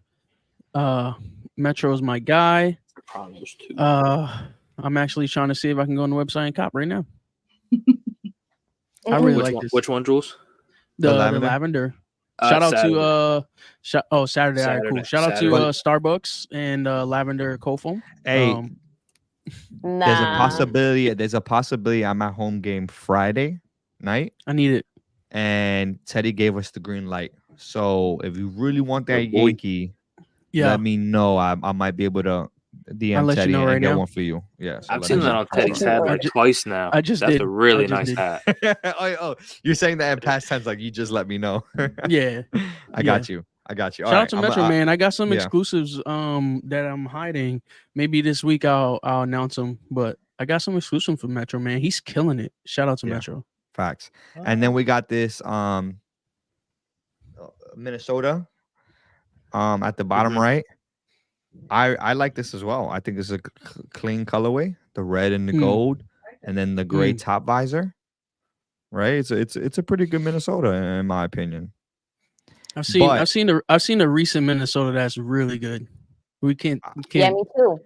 Metro is my guy. I'm actually trying to see if I can go on the website and cop right now. I really like this. Which one, Jules? The lavender. Shout out to Saturday. All right, cool. Shout out to Starbucks and Lavender Cold Foam. Hey, there's a possibility I'm at home game Friday night. I need it. And Teddy gave us the green light. So if you really want that Yankee, let me know. I might be able to DM Teddy and get one for you. Yeah, so I've seen that on Teddy's hat like twice now. That's a really nice hat. Oh, you're saying that in past tense, like you just let me know. Yeah, I got you. Shout out to Metro, man. I got some exclusives that I'm hiding. Maybe this week I'll announce them, but I got some exclusive for Metro, man. He's killing it. Shout out to Metro. Facts. And then we got this Minnesota at the bottom right. I like this as well. I think it's a clean colorway, the red and the gold, and then the gray top visor. Right? It's a pretty good Minnesota in my opinion. I've seen a recent Minnesota that's really good. We can't. Yeah, me too.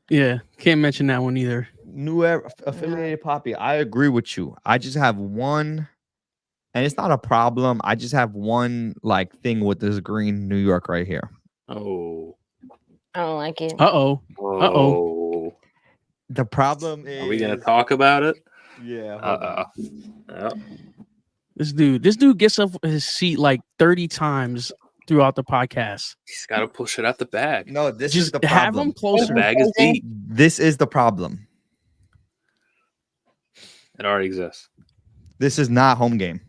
Yeah, can't mention that one either. New affiliated Poppy. I agree with you. I just have one, and it's not a problem. I just have one thing with this green New York right here. Oh. I don't like it. Uh-oh. The problem is... Are we going to talk about it? Yeah. This dude gets up his seat like 30 times throughout the podcast. He's got to push it out the bag. No, this is the problem. Have him closer. The bag is deep. This is the problem. It already exists. This is not home game.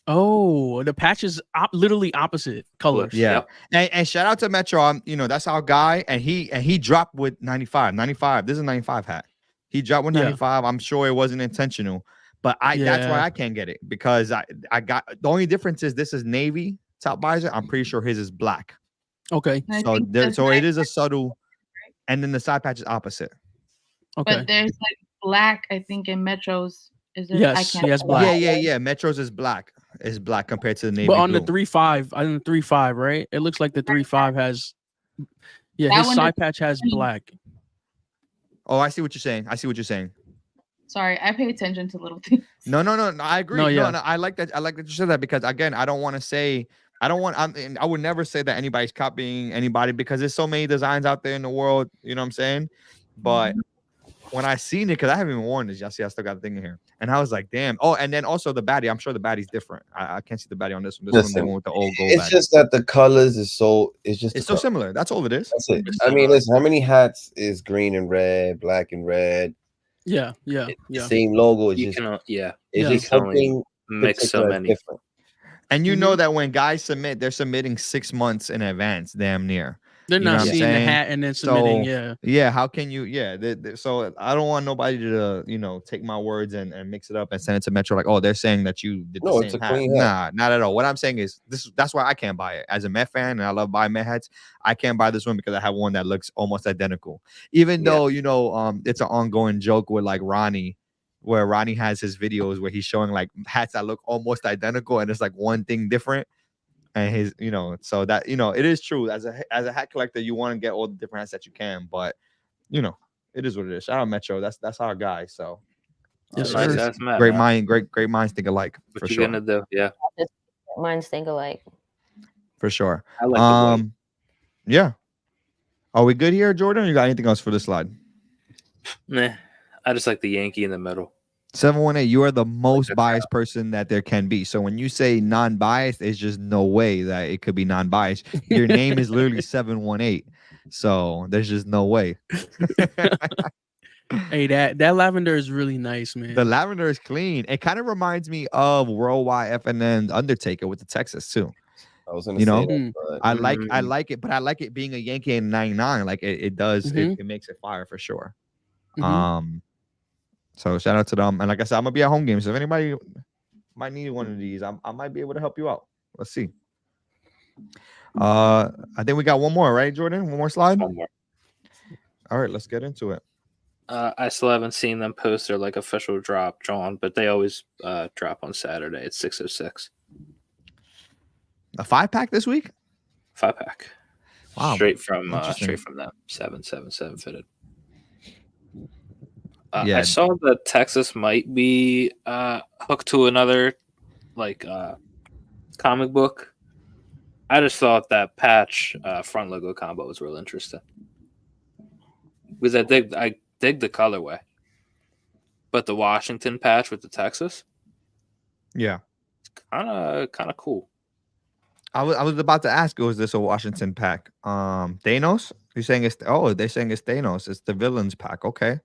Oh, the patch is literally opposite colors. Yeah. Yep. And shout out to Metro. That's our guy. And he dropped with 95. 95. This is a 95 hat. He dropped with 95. I'm sure it wasn't intentional. But that's why I can't get it. Because I got the only difference is this is navy top visor. I'm pretty sure his is black. Okay. So it is a subtle, and then the side patch is opposite. Okay. But there's black, I think, in Metro's. Is there? Yes, black. Yeah. Metro's is black. It's black compared to the navy. But on blue. the 3.5, right? It looks like the 3.5 has. Yeah, his side patch has black. Oh, I see what you're saying. I see what you're saying. Sorry, I pay attention to little things. No. I agree. No, yeah. No, I like that. I like that you said that because again, I don't want to say. I would never say that anybody's copying anybody because there's so many designs out there in the world. You know what I'm saying? But when I seen it, because I haven't even worn this, y'all see, I still got the thing in here, and I was like, damn. Oh, and then also the baddie. I'm sure the baddie's different. I can't see the baddie on this one. This one they went with the old gold. It's just that the colors is so. It's just it's so similar. That's all it is. That's it. I mean, listen, how many hats is green and red, black and red? Yeah. Same logo. It's You just can, It's just something mix so many. different. And you know that when guys submit, they're submitting 6 months in advance, damn near. They're You know not what I'm seeing the saying? hat and then submitting. So, yeah. How can you? Yeah. So I don't want nobody to take my words and mix it up and send it to Metro like, oh, they're saying that you did the same it's a hat. clean hat. Nah, not at all. What I'm saying is that's why I can't buy it. As a Met fan, and I love buying Met hats, I can't buy this one because I have one that looks almost identical. Even though it's an ongoing joke with like Ronnie, where Ronnie has his videos where he's showing like hats that look almost identical and it's like one thing different. And his, so that it is true. As a hat collector, you want to get all the different hats that you can, but it is what it is. Shout out Metro. That's our guy. So Yes, nice sir. ass Matt, great man. great minds think alike. What For you sure. gonna do? Yeah, Minds think alike. For sure. I like the white. Yeah. Are we good here, Jordan? Or you got anything else for the slide? Nah, I just like the Yankee in the middle. 718, you are the most biased person that there can be. So when you say non-biased, there's just no way that it could be non-biased. Your name is literally 718. So there's just no way. Hey, that lavender is really nice, man. The lavender is clean. It kind of reminds me of Worldwide FNN Undertaker with the Texas too. I was gonna say that, but I like it, but I like it being a Yankee in 99. Like it does, it makes it fire for sure. So shout out to them. And like I said, I'm gonna be at home games. So if anybody might need one of these, I might be able to help you out. Let's see. I think we got one more, right, Jordan? One more slide. One more. All right, let's get into it. I still haven't seen them post their like official drop, John, but they always drop on Saturday. It's 6:06. A 5-pack this week? 5-pack. Wow. Straight from them. 777 fitted. Yeah. I saw that Texas might be hooked to another like comic book. I just thought that patch front logo combo was real interesting because I dig the colorway, but the Washington patch with the Texas, yeah, kind of cool. I was about to ask, was this a Washington pack? Thanos? You're saying they're saying it's Thanos. It's the villains pack. Okay.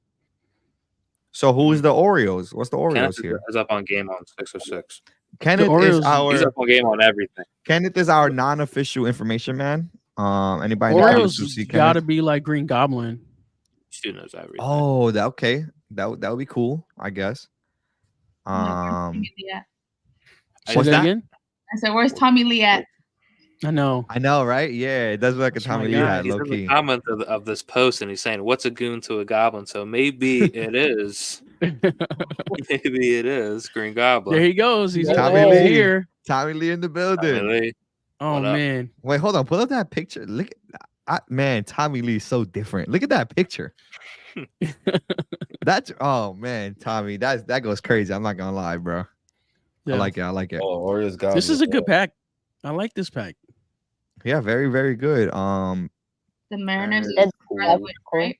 So who's the Oreos? What's the Oreos Kenneth here? is up on game on 606. Kenneth is our. He's up on game on everything. Kenneth is our non-official information man. Anybody? Oreos gotta be like Green Goblin. She knows everything. Oh, okay. That would be cool, I guess. What's that again? I said, "Where's Tommy Lee at?" I know, right? Yeah, it does look like a Tommy Lee hat, He's low in key. the comment of this post, and he's saying, "What's a goon to a goblin?" So maybe it is. Maybe it is Green Goblin. There he goes. He's Tommy Lee here. Tommy Lee in the building. Tommy Lee. Oh man! Wait, hold on. Pull up that picture. Look, man, Tommy Lee is so different. Look at that picture. Oh man, Tommy, that goes crazy. I'm not gonna lie, bro. Yeah. I like it. Oh, Oreos Goblin. This is a good pack. I like this pack. Yeah, very, very good. The Mariners is Scarlet Witch, right?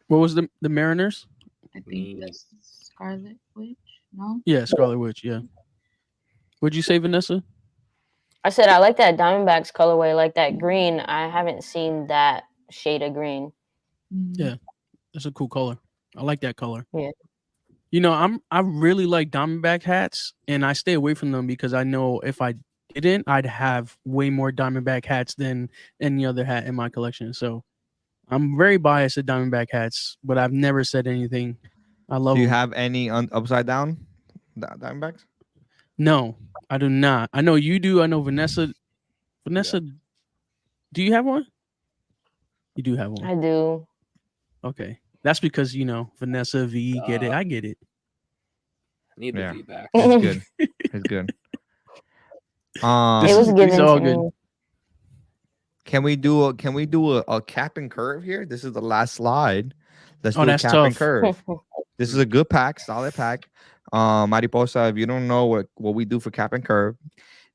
What was the Mariners? I think that's Scarlet Witch. No. Yeah, Scarlet Witch. Yeah. What'd you say, Vanessa? I said I like that Diamondbacks colorway, like that green. I haven't seen that shade of green. Yeah, that's a cool color. I like that color. Yeah. You know, I really like Diamondback hats, and I stay away from them because I know if I didn't, I'd have way more Diamondback hats than any other hat in my collection. So I'm very biased at Diamondback hats, but I've never said anything. I love. Do you them. have any upside down Diamondbacks? No, I do not. I know you do. I know Vanessa. Vanessa, do you have one? You do have one. I do. Okay. That's because, Vanessa V, get it. I get it. I need the V back. It's good. It's good. It was given all to good. me. Can we do a cap and curve here? This is the last slide. Let's do a that's cap and tough. curve. This is a good pack, solid pack. Mariposa, if you don't know what we do for cap and curve,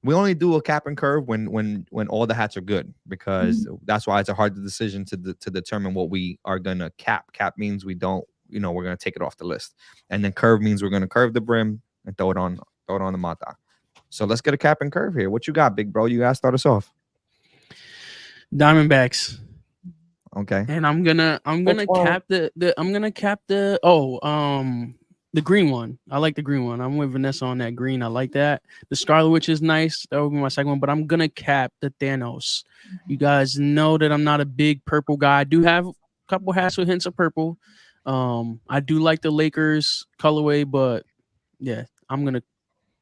we only do a cap and curve when all the hats are good, because that's why it's a hard decision to determine what we are gonna cap. Cap means we don't, we're gonna take it off the list, and then curve means we're gonna curve the brim and throw it on the mata. So let's get a cap and curve here. What you got, big bro? You guys start us off. Diamondbacks. Okay. And I'm gonna cap the the green one. I like the green one. I'm with Vanessa on that green. I like that. The Scarlet Witch is nice. That would be my second one. But I'm gonna cap the Thanos. You guys know that I'm not a big purple guy. I do have a couple hats with hints of purple. I do like the Lakers colorway, but yeah, I'm gonna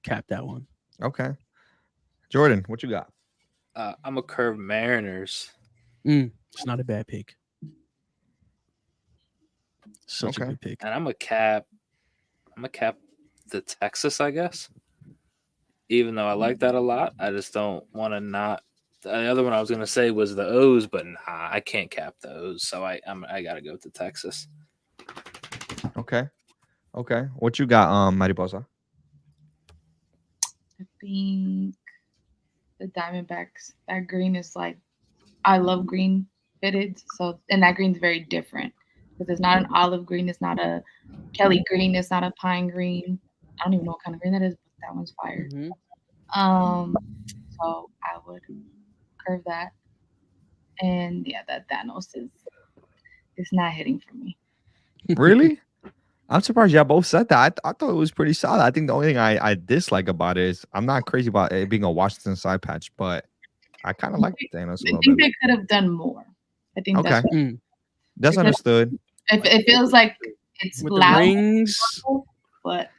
cap that one. Okay. Jordan, what you got? I'm a curve Mariners. It's not a bad pick. Such a good pick. And I'm a cap the Texas, I guess. Even though I like that a lot, I just don't want to not. The other one I was gonna say was the O's, but nah, I can't cap the O's, so I gotta go with the Texas. Okay. What you got, Mariposa? I think the Diamondbacks. That green is like, I love green fitted, so, and that green's very different because it's not an olive green, it's not a Kelly green, it's not a pine green. I don't even know what kind of green that is, but that one's fire. So I would curve that, and yeah, that Thanos is not hitting for me. Really? I'm surprised y'all both said that. I thought it was pretty solid. I think the only thing I dislike about it is I'm not crazy about it being a Washington side patch, but I kind of like Thanos a little bit. I think they could have done more. I think that's understood. It feels like it's with loud, the rings, but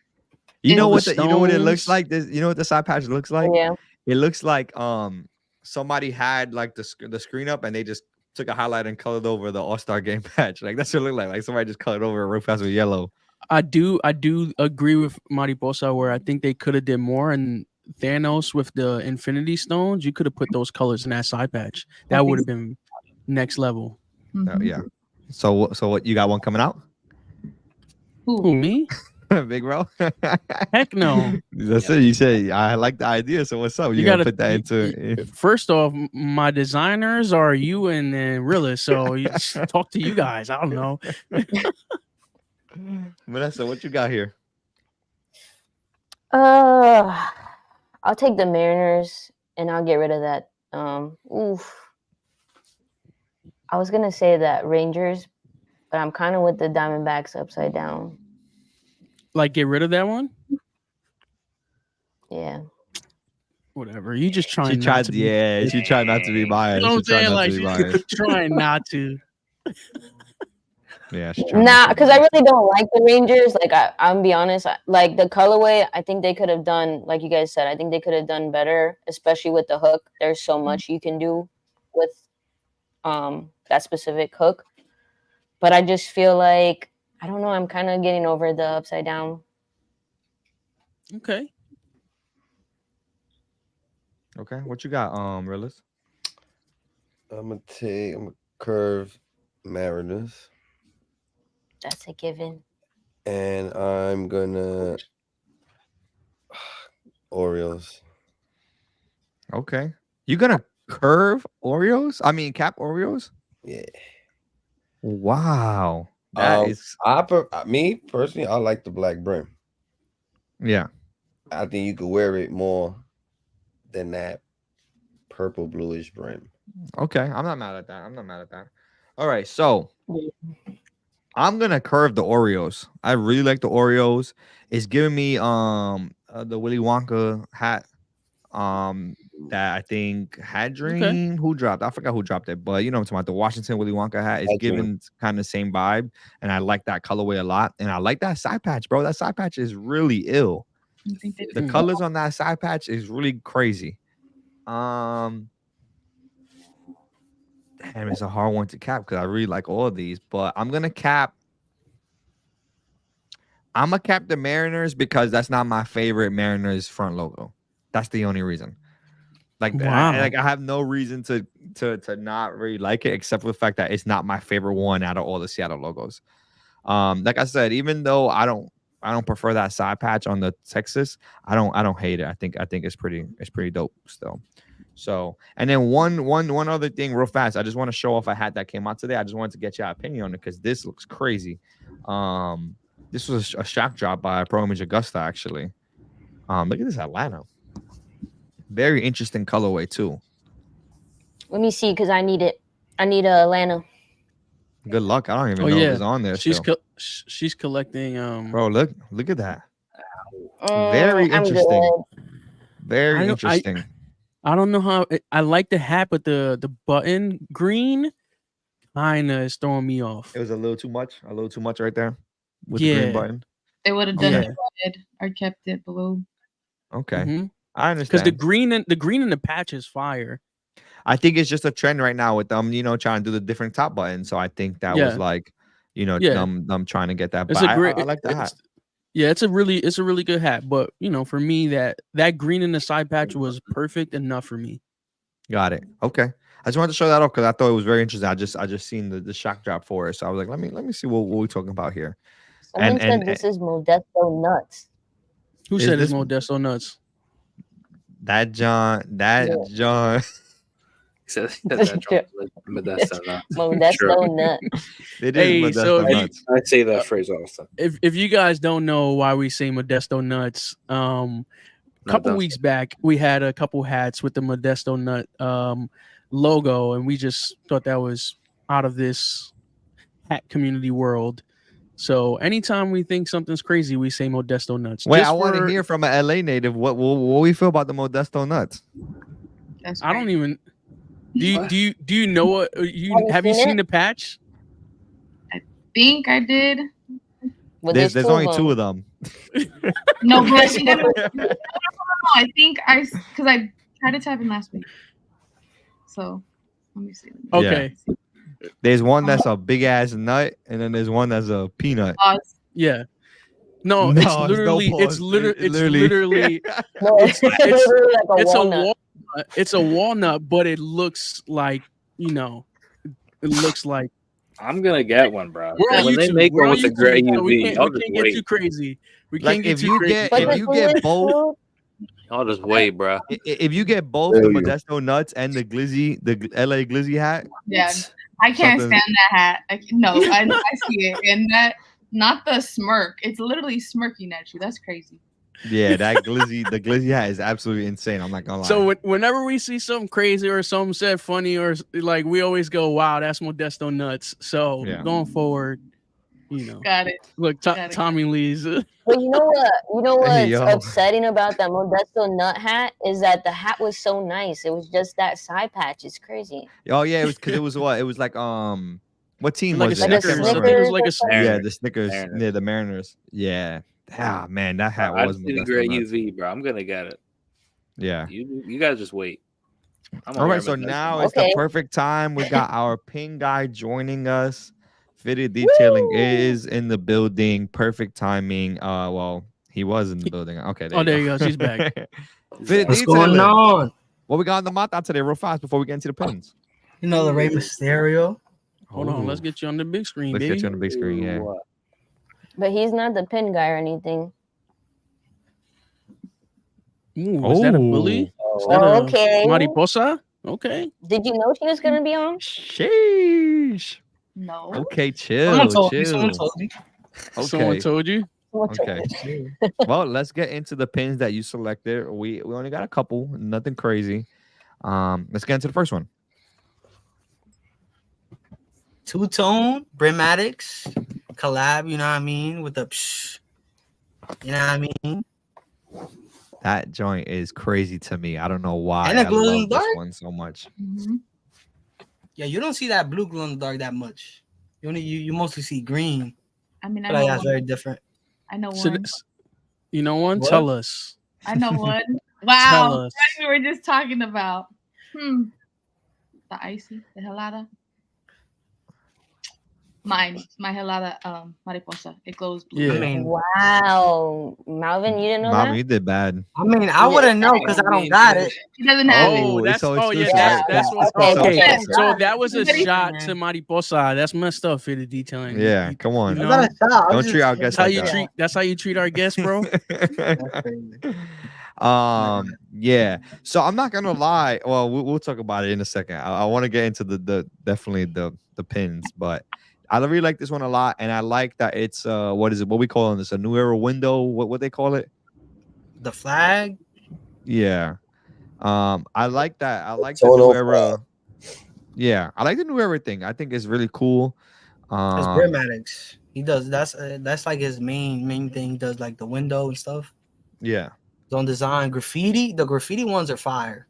you know what it looks like. You know what the side patch looks like? Yeah. It looks like somebody had like the screen up and they just took a highlight and colored over the All-Star game patch. Like that's what it looked like. Like somebody just colored over it real fast with yellow. I do agree with Mariposa where I think they could have did more. And Thanos with the Infinity Stones, you could have put those colors in that side patch. That would have been next level. Yeah. So what you got one coming out? Who, me? Big bro. Heck no. That's it. You said I like the idea. So what's up? You gotta put that into. First off, my designers are you and Rilla. So you talk to you guys. I don't know. Vanessa, what you got here? I'll take the Mariners and I'll get rid of that. I was gonna say that Rangers, but I'm kind of with the Diamondbacks upside down. Like get rid of that one? Yeah. Whatever. You just trying. She tried not to be biased. You know what I'm saying? Like trying not to. Yeah. Nah, because I really don't like the Rangers. Like I'm gonna be honest. Like the colorway, I think they could have done, like you guys said, I think they could have done better, especially with the hook. There's so much you can do with that specific hook. But I just feel like, I don't know, I'm kind of getting over the upside down. Okay. What you got, Rillis? I'm gonna curve Mariners. That's a given. And I'm gonna Orioles. Okay. You gonna curve Oreos? I mean cap Oreos? Yeah. Wow. Me personally, I like the black brim. Yeah. I think you could wear it more than that purple bluish brim. Okay. I'm not mad at that. All right. So I'm gonna curve the Oreos. I really like the Oreos. It's giving me the Willy Wonka hat. That I think had Dream. Okay. Who dropped? I forgot who dropped it, but you know what I'm talking about. The Washington Willy Wonka hat is giving kind of the same vibe, and I like that colorway a lot. And I like that side patch, bro. That side patch is really ill. The colors on that side patch is really crazy. Damn, it's a hard one to cap because I really like all of these, but I'm gonna cap the Mariners because that's not my favorite Mariners front logo. That's the only reason. Like, Wow. I have no reason to not really like it, except for the fact that it's not my favorite one out of all the Seattle logos. Like I said, even though I don't prefer that side patch on the Texas, I don't hate it. I think it's pretty dope still. So, and then one other thing real fast. I just want to show off a hat that came out today. I just wanted to get your opinion on it because this looks crazy. This was a shock drop by Pro Image Augusta, actually. Look at this Atlanta. Very interesting colorway too. Let me see, because I need it. I need a Atlanta. Good luck. I don't even know if it's on there. She's collecting. Bro, look at that. Very interesting. Very interesting. I don't know how I like the hat, but the button green kinda is throwing me off. It was a little too much right there with the green button. They would have done it red or kept it blue. Okay. I understand. Because the green and the patch is fire. I think it's just a trend right now with them, trying to do the different top buttons. So I think that was like, them trying to get that. But I like the hat. Yeah, it's a really good hat. But for me, that green in the side patch was perfect enough for me. Got it. Okay. I just wanted to show that off because I thought it was very interesting. I just seen the shock drop for it. So I was like, let me see what we're talking about here. Someone said this is Modesto nuts. Who said it's Modesto nuts? That John. Modesto nuts. It is Modesto nuts. I say that phrase often. If you guys don't know why we say Modesto nuts, couple weeks back we had a couple hats with the Modesto nut logo, and we just thought that was out of this hat community world. So anytime we think something's crazy, we say Modesto nuts. Wait, I want to hear from an LA native what we feel about the Modesto nuts. I don't even. Do you know what have you seen the patch? I think I did. Well, there's only two of them. No, but I think because I tried to type in last week. So let me see. Okay. Yeah. There's one that's a big ass nut, and then there's one that's a peanut. Yeah. No, it's literally it's a walnut, but it looks like I'm gonna get one, bro. When they make one with the gray UV, we can't get too crazy. We can't get too crazy. If you get both, I'll just wait, bro. If you get both the Modesto nuts and the LA Glizzy hat, yeah, I can't stand that hat. I see it, and that not the smirk. It's literally smirking at you. That's crazy. Yeah, the Glizzy hat is absolutely insane. I'm not gonna lie. So whenever we see something crazy or something said funny or like, we always go, "Wow, that's Modesto nuts." So going forward, got it. Look, Tommy Lee's. But you know what's upsetting about that Modesto nut hat is that the hat was so nice. It was just that side patch. It's crazy. Oh yeah, it was because it was what? It was like what team like was it? It was like a Snickers. Yeah, the Snickers. Yeah, the Mariners. Yeah. Ah, man, that hat was the gray UV, bro. I'm gonna get it. Yeah. You guys just wait. All right, so now it's the perfect time. We got our pin guy joining us. Fitted Detailing is in the building. Perfect timing. Well, he was in the building. Okay. There you go. She's back. What's going on? What we got on the mata today, real fast, before we get into the pins? The Rey Mysterio. Hold on, let's get you on the big screen, baby. Let's get you on the big screen, yeah. But he's not the pin guy or anything. Ooh, is that a bully? Okay. Mariposa? Okay. Did you know she was gonna be on? Sheesh. No. Okay, chill. Someone told me. Okay. Someone told you? Okay. Well, let's get into the pins that you selected. We only got a couple, nothing crazy. Let's get into the first one. Two-tone Brimatics collab, you know what I mean? With the you know what I mean? That joint is crazy to me. I don't know why. And I love this one so much. Mm-hmm. Yeah, you don't see that blue glow in the dark that much. You mostly see green. I mean, that's very different. I know one. So you know one? What? Tell us. I know one. Wow. Tell us. What we were just talking about. The icy, the helada. Mine, my helada mariposa. It glows blue. Yeah. I mean, Wow, Malvin, you didn't know Mom, that? you did bad. I mean, I wouldn't know because I don't got it. He doesn't have it. Oh, that's it's so oh yeah, exclusive, right? that's what. Okay, Oh, okay, okay. so that was a Somebody- shot to Mariposa. That's messed up for the detailing. Yeah, come on. You I'm know, not a shot. I'm Don't just- treat our guests that's how like you that. treat. That's how you treat our guests, bro. That's crazy. Yeah. So I'm not gonna lie. Well, we'll talk about it in a second. I want to get into the definitely the pins, but I really like this one a lot, and I like that it's what is it? What we calling this? A new era window? What they call it? The flag. Yeah. I like that. I like the Total new era. Yeah, I like the new era thing. I think it's really cool. It's Brimatics. He does that's like his main thing. He does like the window and stuff. Yeah. His own design, graffiti. The graffiti ones are fire.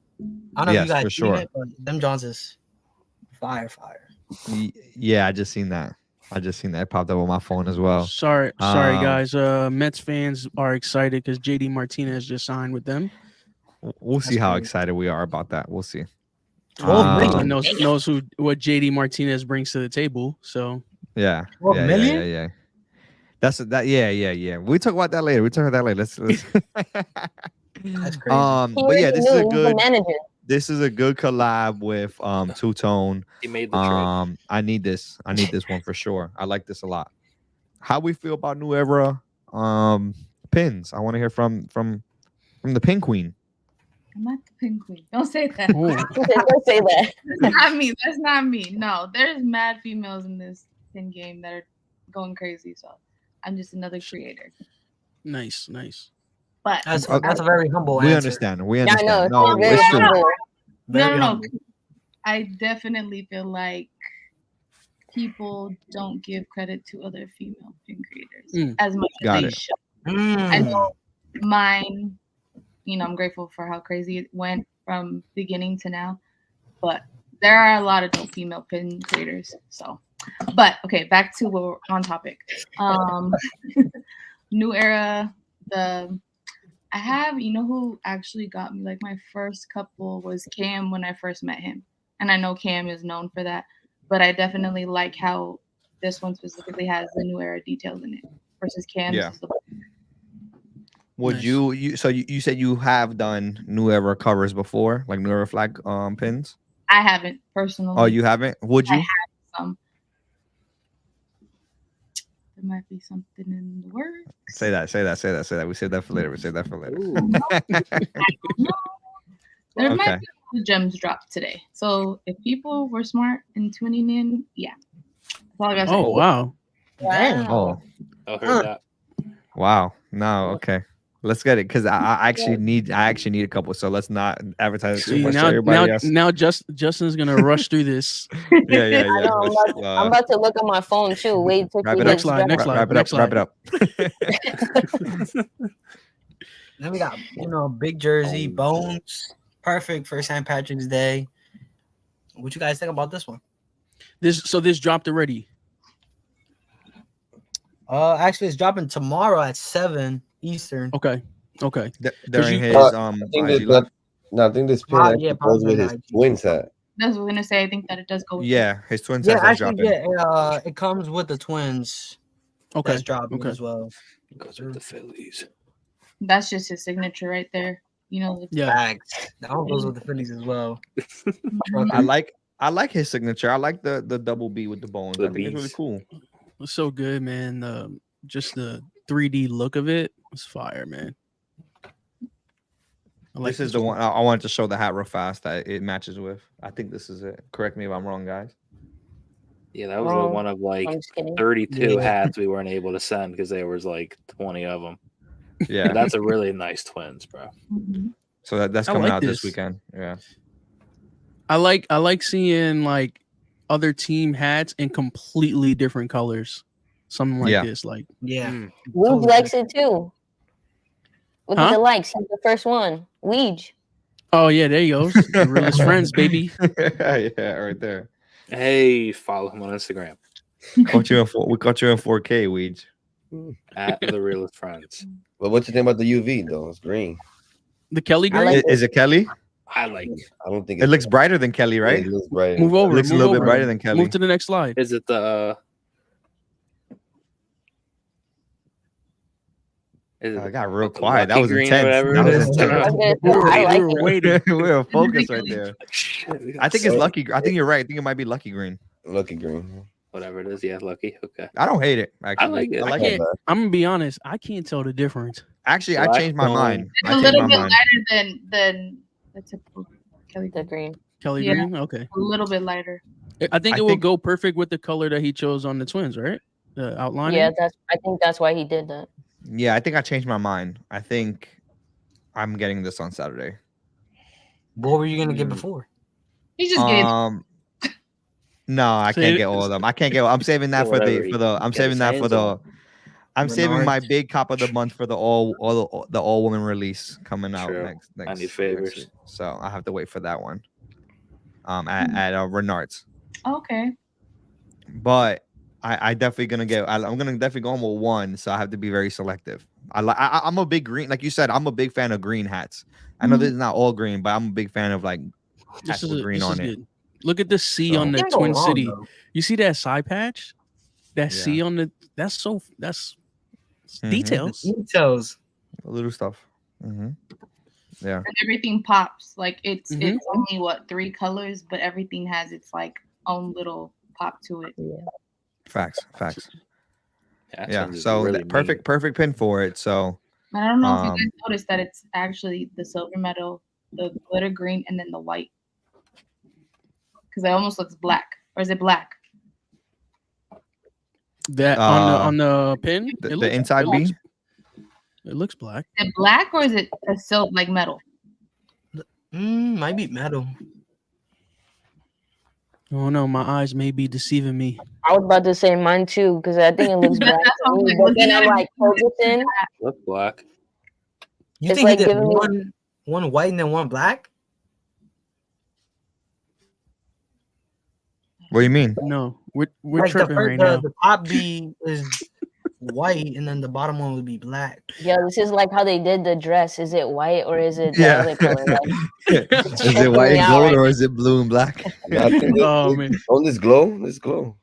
I don't know if you Yes, guys for seen sure. it, but them Johns is fire. Yeah, I just seen that. It popped up on my phone as well. Sorry, Um, guys. Mets fans are excited because JD Martinez just signed with them. We'll see That's how crazy. excited we are about that. We'll see. 12 million. Knows what JD Martinez brings to the table. So Yeah. 12 yeah, million? Yeah. Yeah. We talk about that later. Let's That's crazy. He but yeah, already this is knew. a He's the good manager. collab with Two Tone. He made the trade. I need this one for sure. I like this a lot. How we feel about new era pins? I want to hear from the pin queen. I'm not the pin queen. Don't say that. oh, Don't say that. That's not me. That's not me. No, there's mad females in this pin game that are going crazy. So I'm just another creator. nice. But That's a very humble We answer. understand. We I understand. know. No, Very it's true. humble. Very no. humble. I definitely feel like people don't give credit to other female pin creators as much as Got they it. should. I Mm. know mine, I'm grateful for how crazy it went from beginning to now, but there are a lot of dope female pin creators. So, but okay, back to what we're on topic. New era, I have, who actually got me like my first couple was Cam when I first met him. And I know Cam is known for that, but I definitely like how this one specifically has the new era details in it versus Cam's. Yeah. is the- Would Nice. you said you have done new era covers before, like new era flag pins? I haven't personally. Oh, you haven't? Would you? Some. There might be something in the works. Say that. We save that for later. There Okay. might be the gems dropped today. So if people were smart and tuning in, yeah. That's all I gotta say. Oh wow. Damn. Oh, I heard that. wow. No, okay. Let's get it because I actually need a couple. So let's not advertise it too See, much to everybody else. now Justin's gonna rush through this. Yeah. I know, I'm about to look at my phone too. Wait till Wrap he it gets up. Next dropped. slide. Wrap it up. Then we got, Big Jersey, Bones. Perfect for St. Patrick's Day. What you guys think about this one? This dropped already. Actually, it's dropping tomorrow at 7 Eastern. Okay. During his I think IG this, live. I think this pin Ah, actually yeah, goes with his probably. twins hat. That's what I was gonna say. I think that it does go with Yeah, his twin Yeah, sets are actually, dropping. it comes with the twins. Okay. That's dropping Okay. as well. Goes with the Phillies. That's just his signature right there. The Yeah. Bags. That one goes with the Phillies as well. I like his signature. I like the double B with the bones. The I think it's really B's. cool. It's so good, man. Just the 3D look of it was fire, man. I like This is the one I wanted to show the hat real fast that it matches with. I think this is it. Correct me if I'm wrong, guys. Yeah, that was Wrong. one of like I'm just kidding. 32 Yeah. hats we weren't able to send because there was like 20 of them. Yeah. That's a really nice twins, bro. So that's I coming like out this this. weekend. Yeah. I like seeing like other team hats in completely different colors. Something like Yeah. this, like Yeah. Weege likes it too. Look at Huh? the likes. He's the first one. Weege. oh yeah, there he goes. The realest friends, baby. Yeah, right there. Hey, follow him on Instagram We caught you in 4K, Weege. at the realest friends. But what you think about the UV though? It's green. The Kelly I girl. like Is it Kelly? I like. I don't think It looks brighter than Kelly, right? It looks bright. Move It over. looks a move little bit over. brighter than Kelly. Move to the next slide. Is it the I got real the quiet. That lucky was green or intense. whatever That it was is? intense. I like we were it. waiting. We were focused right there. Shit, we got I think it's so- lucky. I think you're right. I think it might be lucky green. Lucky green. Whatever it is, yeah, lucky. Okay. I don't hate it. Actually, like it. I I like can't. it. I'm gonna be honest. I can't tell the difference. Actually, I Black changed my tone. mind. It's I a changed little my bit mind. lighter than the typical Kelly The green. green. Kelly Yeah. Green. Okay. A little bit lighter. I think I it will think- go perfect with the color that he chose on the twins, right? The outline. Yeah, I think that's why he did that. Yeah, I think I changed my mind. I think I'm getting this on Saturday. What were you gonna get before? He's just getting. No, I Say can't it- get all of them. I can't get. I'm saving that Yeah, for whatever the he for the. I'm get saving his that for hands the. on. I'm saving my Menards. big cop of the month for the all woman release coming out True. next. I need next favors. week. So I have to wait for that one. At Renard's. Okay. But I definitely gonna get. I'm gonna definitely go home with one. So I have to be very selective. I'm a big green, like you said. I'm a big fan of green hats. I know this is not all green, but I'm a big fan of like hats with green on it. good. Look at the C So- on the Can't go Twin wrong, City. though. You see that side patch? That Yeah. C on the. That's Mhm. details. Details. Little stuff. Yeah. And everything pops. Like it's Mhm. it's only what 3 colors, but everything has its like own little pop to it. Yeah. Facts. That Yeah. twins is So really that perfect pin for it. So And I don't know if you Um, guys noticed that it's actually the silver metal, the glitter green, and then the white. Because it almost looks black. Or is it black? That on the pin. the inside it B. looks, it looks black. Is it black or is it a silk like metal? Might be metal. Oh no, my eyes may be deceiving me. I was about to say mine too because I think it looks black That's to what I'm me. like, But looking then at I'm it, like focusing. Look black. You It's think like he did giving me- one white and then one black? What do you mean? No, we're Like tripping right now. the top B is white and then the bottom one would be black. Yeah, this is like how they did the dress. Is it white or is it the Yeah. other color? Like, Is it white and gold or is it blue and black? No, I think Oh, man. On this glow, this glow.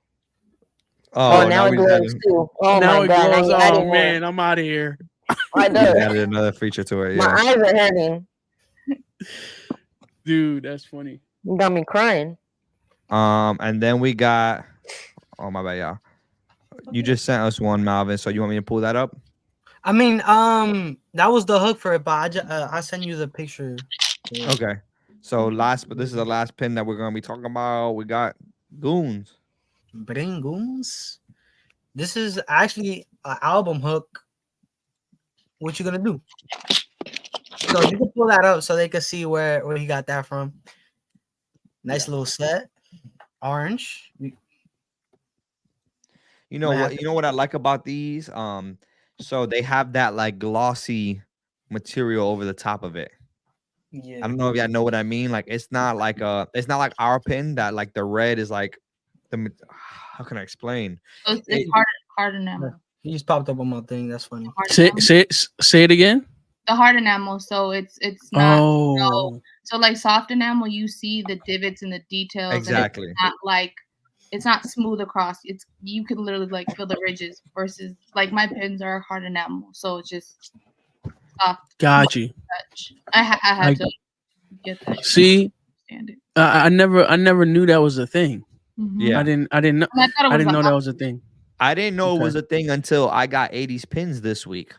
oh, now it we glows added, too. Oh now my it god! glows. Now you added Oh more. man, I'm out of here. I we know. added another feature to it. My Yeah. eyes are hurting. Dude, that's funny. You got me crying. And then we got. Oh my bad, y'all. You just sent us one, Malvin. So you want me to pull that up? I mean, that was the hook for it, but I sent you the picture. Yeah. Okay. So but this is the last pin that we're gonna be talking about. We got goons. Bringoons. This is actually an album hook. What you gonna do? So you can pull that up so they can see where he got that from. Nice little set. Orange. You know Might have what? You know what I like about these? So they have that like glossy material over the top of it. Yeah. I don't know if y'all know what I mean. Like it's not like our pin that like the red is like how can I explain? So it's hard enamel. He just popped up on my thing. That's funny. Hard Say enamel. say it again. The hard enamel. So it's not. Oh, So like soft enamel, you see the divots and the details. Exactly. And it's not like it's not smooth across. You can literally like feel the ridges versus like my pins are hard enamel, so it's just soft got you. touch. I had to get that. See, Understand it. I never knew that was a thing. Mhm. Yeah. I didn't know. And I thought it I was didn't know a- that was a thing. I didn't know it was Okay. a thing until I got 80's pins this week.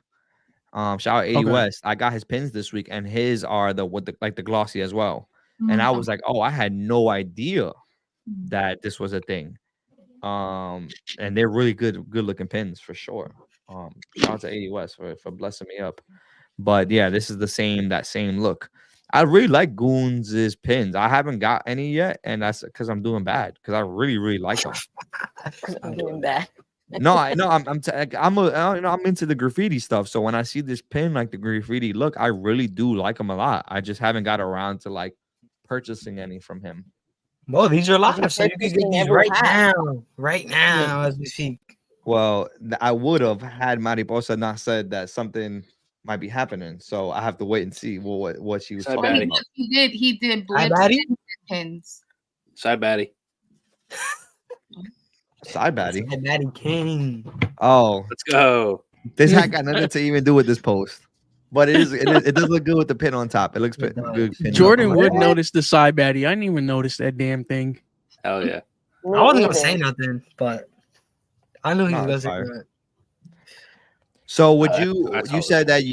Shout out 80 Okay. West. I got his pins this week, and his are the glossy as well. And I was like, oh, I had no idea that this was a thing. And they're really good looking pins for sure. Shout out to 80 West for blessing me up. But yeah, this is that same look. I really like Goons' pins. I haven't got any yet, and that's because I'm doing bad. Because I really like them. Because I'm doing bad. No, I'm into the graffiti stuff. So when I see this pin like the graffiti look, I really do like them a lot. I just haven't got around to like purchasing any from him. Well, these are live, He's so you can get purchasing these every hat. right now as we speak. Well, I would have had Mariiiposa not said that something might be happening. So I have to wait and see what she was Side talking baddie. about. He did blips baddie? and pins. Side baddie. Side baddie. Daddy King. Oh, Let's go. This hat got nothing to even do with this post, but it does look good with the pin on top. It looks It does. good. Pin Jordan on would top. notice the side baddie. I didn't even notice that damn thing. Hell yeah. I wasn't gonna say nothing, but I knew he No, was gonna it's say fire. that. So would I you saw said that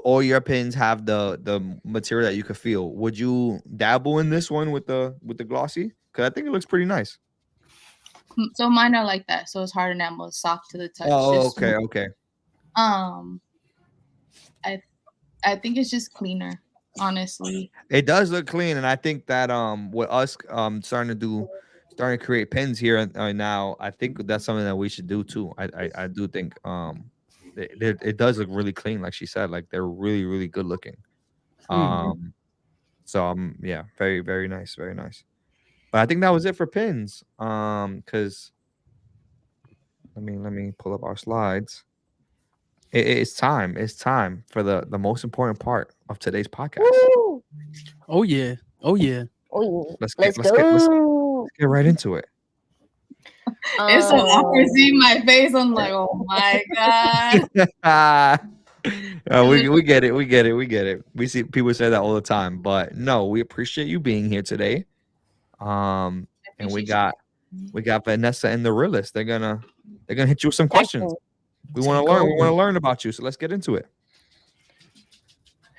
all your pins have the material that you could feel. Would you dabble in this one with the glossy? Because I think it looks pretty nice. So mine are like that. So it's hard enamel, it's soft to the touch. Oh, Just okay, smooth. okay. I think it's just cleaner, honestly. It does look clean, and I think that with us starting to create pins here now, I think that's something that we should do too. I do think it does look really clean, like she said. Like they're really really good looking. So yeah, very very nice, very nice. But I think that was it for pins. Because let me pull up our slides. It's time. It's time for the most important part of today's podcast. Woo! Oh yeah. Oh yeah. Oh, yeah. Let's Let's get right into it. It's so awkward seeing my face. I'm like, oh my god. We get it. We get it. We get it. We see people say that all the time, but no, we appreciate you being here today. And we got Vanessa and the realist. They're gonna hit you with some questions. We want to learn. We want to learn about you. So let's get into it.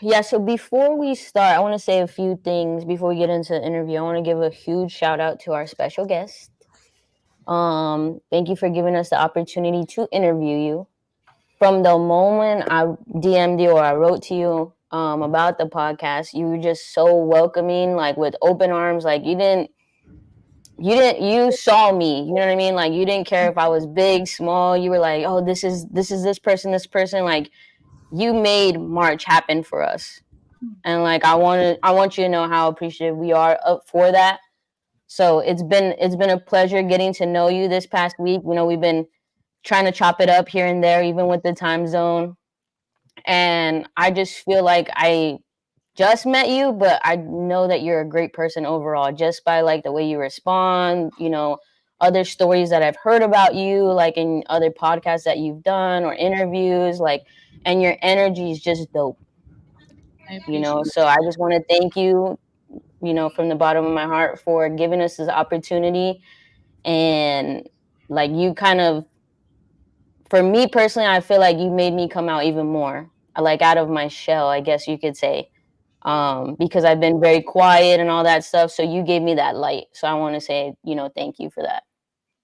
Yeah, so before we start, I want to say a few things before we get into the interview. I want to give a huge shout out to our special guest. Thank you for giving us the opportunity to interview you. From the moment I DM'd you or I wrote to you about the podcast, you were just so welcoming, like with open arms. Like you saw me, you know what I mean? Like you didn't care if I was big, small. You were like, oh, this is this person. Like you made March happen for us. And like I want you to know how appreciative we are up for that. So it's been a pleasure getting to know you this past week. You know, we've been trying to chop it up here and there, even with the time zone. And I just feel like I just met you, but I know that you're a great person overall, just by like the way you respond, you know, other stories that I've heard about you, like in other podcasts that you've done or interviews, like, and your energy is just dope. You know, so I just want to thank you, you know, from the bottom of my heart for giving us this opportunity. And like you kind of, for me personally, I feel like you made me come out even more, like out of my shell, I guess you could say, because I've been very quiet and all that stuff. So you gave me that light. So I want to say, you know, thank you for that.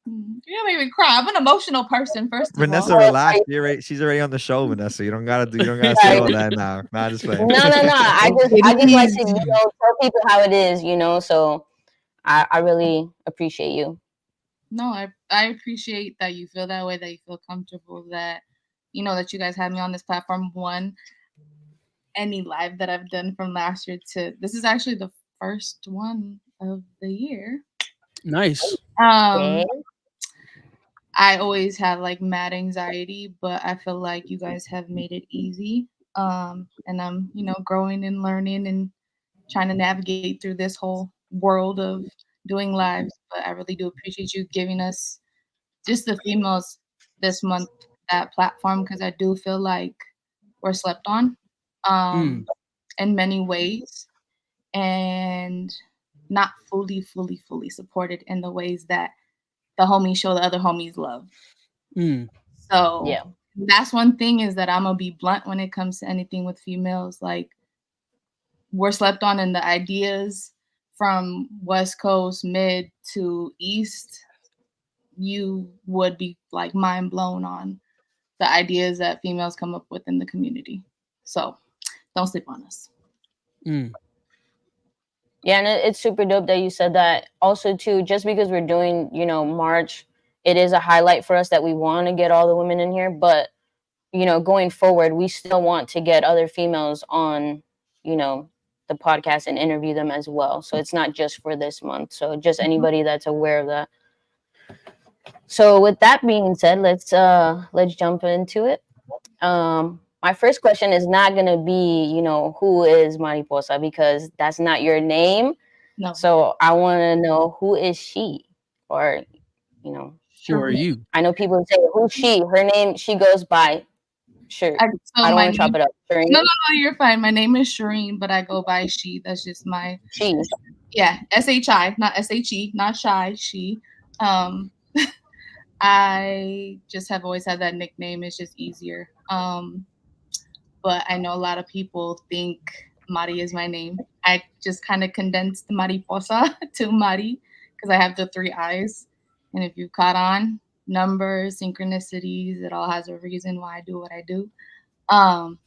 You made me cry. I'm an emotional person. First of Vanessa, all, relax. She's already on the show, Vanessa. You don't gotta say all that now. Nah, just playing. No. I just like to, you know, tell people how it is, you know. So I really appreciate you. No, I appreciate that you feel that way, that you feel comfortable, that you know that you guys had me on this platform. One, any live that I've done from last year to this is actually the first one of the year. Nice. Okay. I always have like mad anxiety, but I feel like you guys have made it easy. And I'm, you know, growing and learning and trying to navigate through this whole world of doing lives. But I really do appreciate you giving us, just the females this month, that platform, because I do feel like we're slept on in many ways and not fully supported in the ways that the homies show the other homies love. So yeah, that's one thing, is that I'm gonna be blunt when it comes to anything with females. Like, we're slept on in the ideas from West Coast, mid to East. You would be like mind blown on the ideas that females come up with in the community. So don't sleep on us. Yeah, and it's super dope that you said that. Also, too, just because we're doing, you know, March, it is a highlight for us that we want to get all the women in here. But, you know, going forward, we still want to get other females on, you know, the podcast and interview them as well. So it's not just for this month. So just anybody that's aware of that. So with that being said, let's jump into it. My first question is not going to be, you know, who is Mariiiposa, because that's not your name. No. So I want to know, who is she? Or, you know, who are you? I know people say, who's she? Her name, she goes by Sure. So I don't want to chop it up. No, no, no, you're fine. My name is Shireen, but I go by she. That's just my she. Yeah, SHI, not SHE, not shy, she. I just have always had that nickname. It's just easier. But I know a lot of people think Mari is my name. I just kind of condensed The.Mariiiposa to Mari because I have the 3 eyes. And if you caught on, numbers, synchronicities, it all has a reason why I do what I do.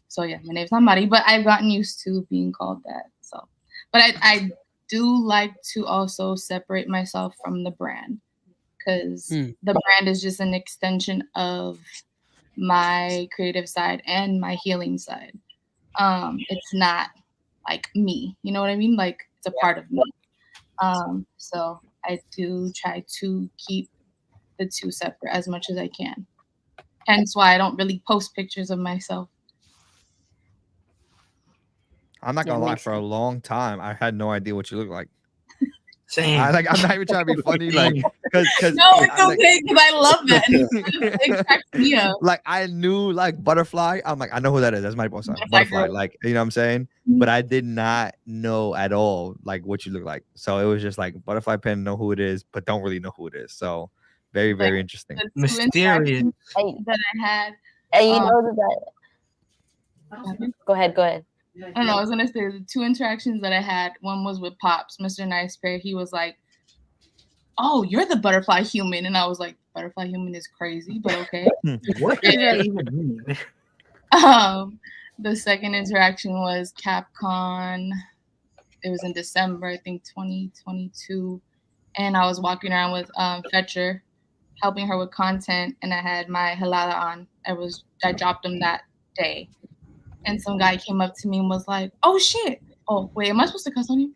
So yeah, my name's not Mari, but I've gotten used to being called that. So, but I do like to also separate myself from the brand because the brand is just an extension of my creative side and my healing side. It's not like me, you know what I mean? Like it's a part of me. So I do try to keep the 2 separate as much as I can. Hence why I don't really post pictures of myself. I'm not gonna lie, for a long time, I had no idea what you look like. Same. I'm not even trying to be funny, like, cause no, it's okay, because I love that. And it cracks me up. Like I knew like butterfly. I'm like, I know who that is. That's my boss. Butterfly. Like, you know what I'm saying? But I did not know at all like what you look like. So it was just like butterfly pen, know who it is, but don't really know who it is. So very, very interesting. Mysterious that I had. And you know that. Go ahead. I don't know. I was gonna say the 2 interactions that I had. One was with Pops, Mr. Nice Bear. He was like, "Oh, you're the butterfly human," and I was like, "Butterfly human is crazy, but okay." What does that even mean? The second interaction was CapCon. It was in December, I think, 2022, and I was walking around with Fetcher, helping her with content, and I had my halala on. I dropped them that day. And some guy came up to me and was like, "Oh shit! Oh wait, am I supposed to cuss on you?"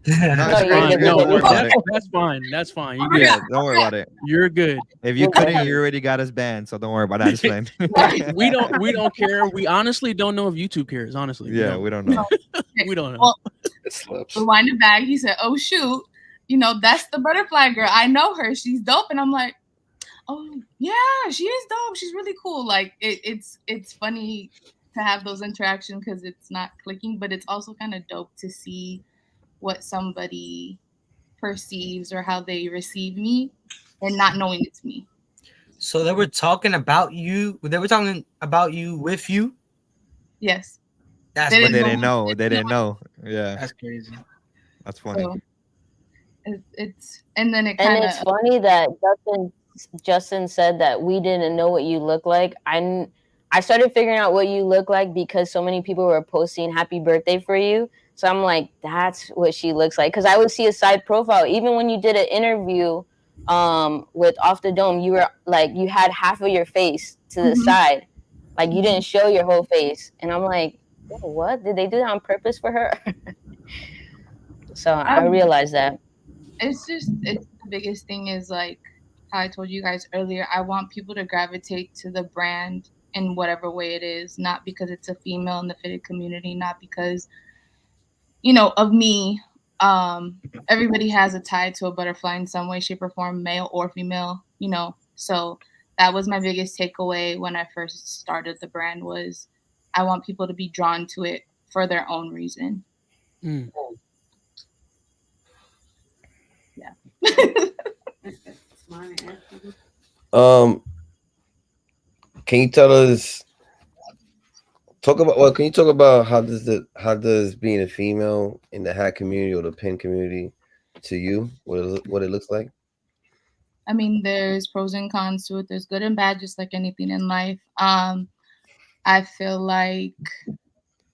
That's fine. That's fine. You good? Yeah, don't worry about it. You're good. If you couldn't, you already got us banned, so don't worry about that. It's fine. we don't care. We honestly don't know if YouTube cares. Honestly, yeah, we don't know. We don't know. Well, rewind it back. He said, "Oh shoot, that's the butterfly girl. I know her. She's dope." And I'm like, "Oh yeah, she is dope. She's really cool." Like it's funny to have those interactions because it's not clicking, but it's also kind of dope to see what somebody perceives or how they receive me and not knowing it's me. So they were talking about you. They were talking about you with you. Yes. They didn't know. They didn't know. Yeah. That's crazy. That's funny. So it's and then it kind of. And it's funny that Justin said that we didn't know what you look like. I started figuring out what you look like because so many people were posting happy birthday for you. So I'm like, that's what she looks like. Because I would see a side profile. Even when you did an interview with Off the Dome, you were like, you had half of your face to the side. Like you didn't show your whole face. And I'm like, what? Did they do that on purpose for her? So I realized that. It's the biggest thing is like how I told you guys earlier. I want people to gravitate to the brand in whatever way it is, not because it's a female in the fitted community, not because, of me. Everybody has a tie to a butterfly in some way, shape, or form, male or female, So that was my biggest takeaway when I first started the brand was I want people to be drawn to it for their own reason. Yeah. Can you tell us? Can you talk about how does being a female in the hat community or the pin community to you what it looks like? I mean, there's pros and cons to it. There's good and bad, just like anything in life. I feel like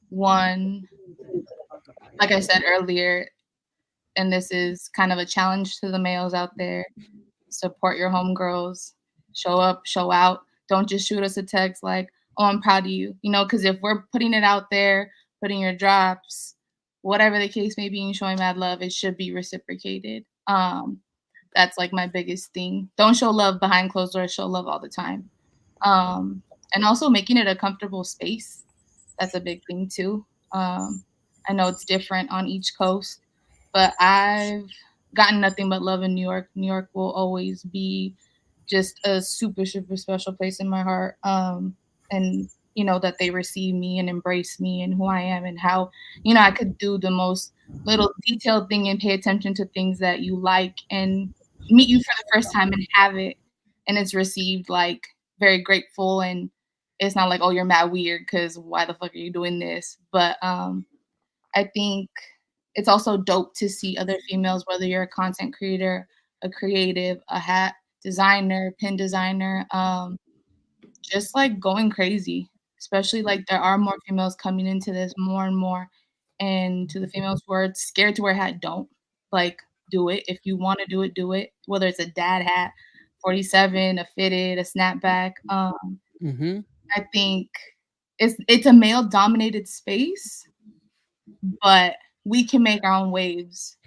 one, like I said earlier, and this is kind of a challenge to the males out there, support your homegirls, show up, show out. Don't just shoot us a text like, "Oh, I'm proud of you," because if we're putting it out there, putting your drops, whatever the case may be, and showing mad love, it should be reciprocated. That's like my biggest thing. Don't show love behind closed doors, show love all the time. And also making it a comfortable space. That's a big thing too. I know it's different on each coast, but I've gotten nothing but love in New York. New York will always be just a super, super special place in my heart. and that they receive me and embrace me and who I am, and how I could do the most little detailed thing and pay attention to things that you like and meet you for the first time and have it, and it's received like very grateful, and it's not like, oh, you're mad weird because why the fuck are you doing this? But I think it's also dope to see other females, whether you're a content creator, a creative, a hat designer, pin designer, just like going crazy. Especially like there are more females coming into this more and more. And to the females who are scared to wear a hat, don't like do it. If you want to do it, do it. Whether it's a dad hat, 47, a fitted, a snapback. I think it's a male dominated space, but we can make our own waves.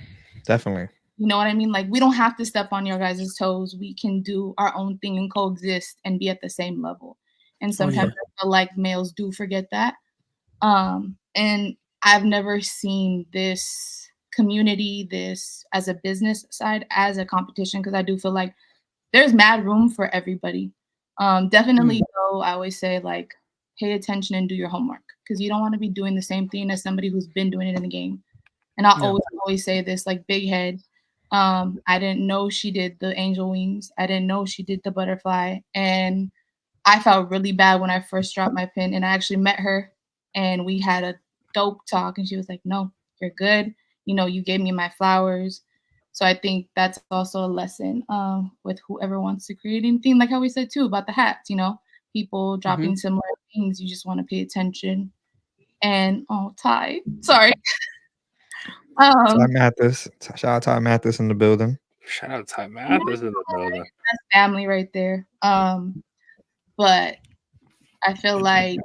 Definitely. You know what I mean? Like, we don't have to step on your guys' toes. We can do our own thing and coexist and be at the same level. And sometimes I feel like males do forget that. And I've never seen this community, this as a business side, as a competition, because I do feel like there's mad room for everybody. Definitely, though, I always say, like, pay attention and do your homework, because you don't want to be doing the same thing as somebody who's been doing it in the game. And I always say this, like, big head. I didn't know she did the angel wings. I didn't know she did the butterfly. And I felt really bad when I first dropped my pin, and I actually met her and we had a dope talk, and she was like, no, you're good. You gave me my flowers. So I think that's also a lesson with whoever wants to create anything. Like how we said too about the hats, people dropping similar things. You just want to pay attention. And Ty, sorry. Ty Mathis. Shout out Ty Mathis in the building. Shout out Ty Mathis in the building. That's family right there. But I feel like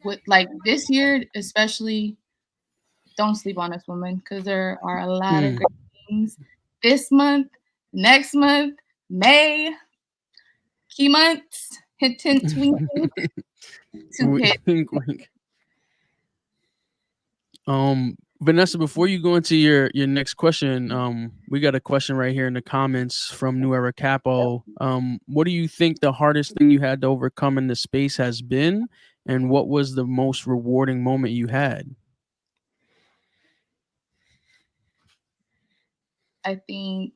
with like this year, especially, don't sleep on this woman, because there are a lot of great things this month, next month, May, key months, hint, hint, wink, wink. Vanessa, before you go into your next question, we got a question right here in the comments from New Era Capo. What do you think the hardest thing you had to overcome in the space has been, and what was the most rewarding moment you had? I think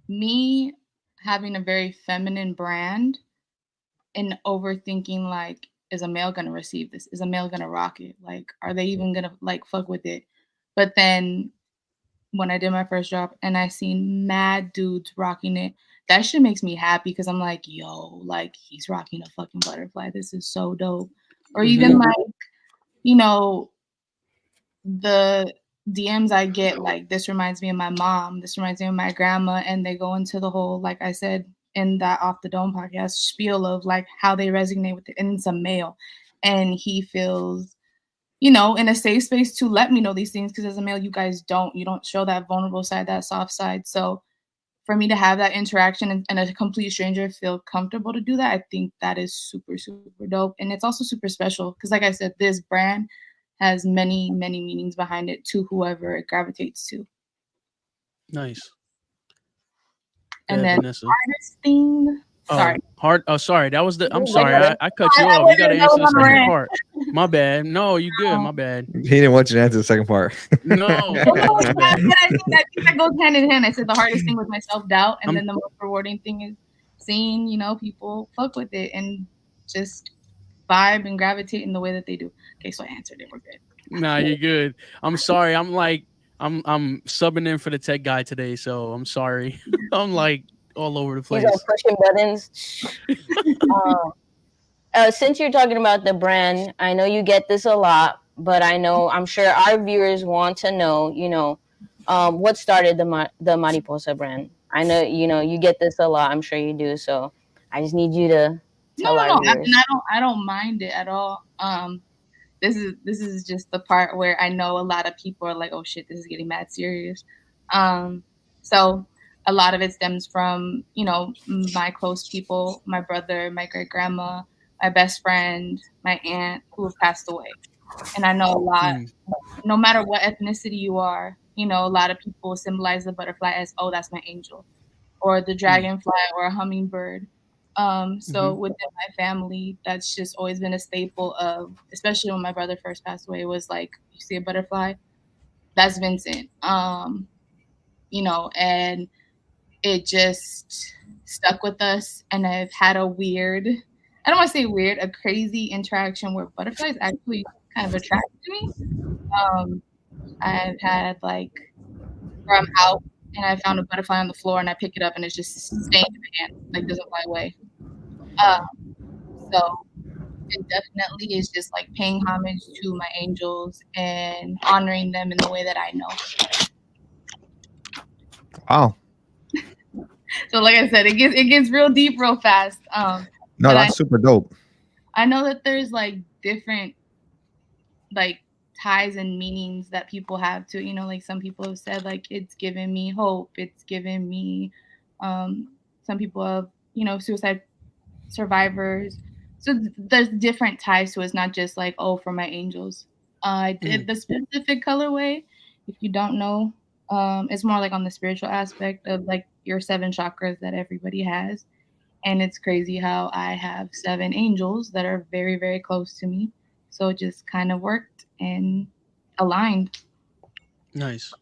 me having a very feminine brand and overthinking, like, is a male gonna receive this? Is a male gonna rock it? Like, are they even gonna like fuck with it? But then when I did my first drop and I seen mad dudes rocking it, that shit makes me happy, because I'm like, yo, like, he's rocking a fucking butterfly. This is so dope. Or even like, the DMs I get, like, this reminds me of my mom, this reminds me of my grandma, and they go into the whole, like I said in that Off the Dome podcast, spiel of like how they resonate with it. And it's a male, and he feels, in a safe space to let me know these things, because as a male, you don't show that vulnerable side, that soft side. So for me to have that interaction and a complete stranger feel comfortable to do that, I think that is super, super dope. And it's also super special, because like I said, this brand has many, many meanings behind it to whoever it gravitates to. Nice. And then hardest thing. Sorry. Sorry. That was I'm sorry. I cut you off. You got to answer the second part. My bad. No, you good. My bad. He didn't want you to answer the second part. No. I think that goes hand in hand. I said the hardest thing was my self-doubt, and then the most rewarding thing is seeing, people fuck with it and just vibe and gravitate in the way that they do. Okay, so I answered it. We're good. Nah, you're good. I'm sorry. I'm subbing in for the tech guy today, so I'm sorry. I'm like all over the place. He's pushing buttons. Since you're talking about the brand, I know you get this a lot, but I'm sure our viewers want to know, what started the Mariiiposa brand. I know, you get this a lot. I'm sure you do. So I just need you to tell our viewers. I don't mind it at all. This is just the part where I know a lot of people are like, oh shit, this is getting mad serious. So a lot of it stems from, my close people, my brother, my great grandma, my best friend, my aunt, who have passed away. And I know a lot, no matter what ethnicity you are, a lot of people symbolize the butterfly as, oh, that's my angel, or the dragonfly, or a hummingbird. So within my family, that's just always been a staple of, especially when my brother first passed away, was like, you see a butterfly, that's Vincent. You know, and it just stuck with us. And I've had a weird, I don't want to say weird, a crazy interaction where butterflies actually kind of attract me. I've had like where I'm out and I found a butterfly on the floor and I pick it up and it's just staying in my hand, like doesn't fly away. So it definitely is just like paying homage to my angels and honoring them in the way that I know. Wow. So like I said, it gets real deep real fast. No, that's super dope. I know that there's like different like ties and meanings that people have to, you know, like some people have said like it's given me hope, it's given me some people have, you know, suicide survivors. So there's different ties to it. It's not just like, oh, for my angels. I did the specific colorway. If you don't know, it's more like on the spiritual aspect of like your 7 chakras that everybody has. And it's crazy how I have 7 angels that are very, very close to me. So it just kind of worked and aligned. Nice.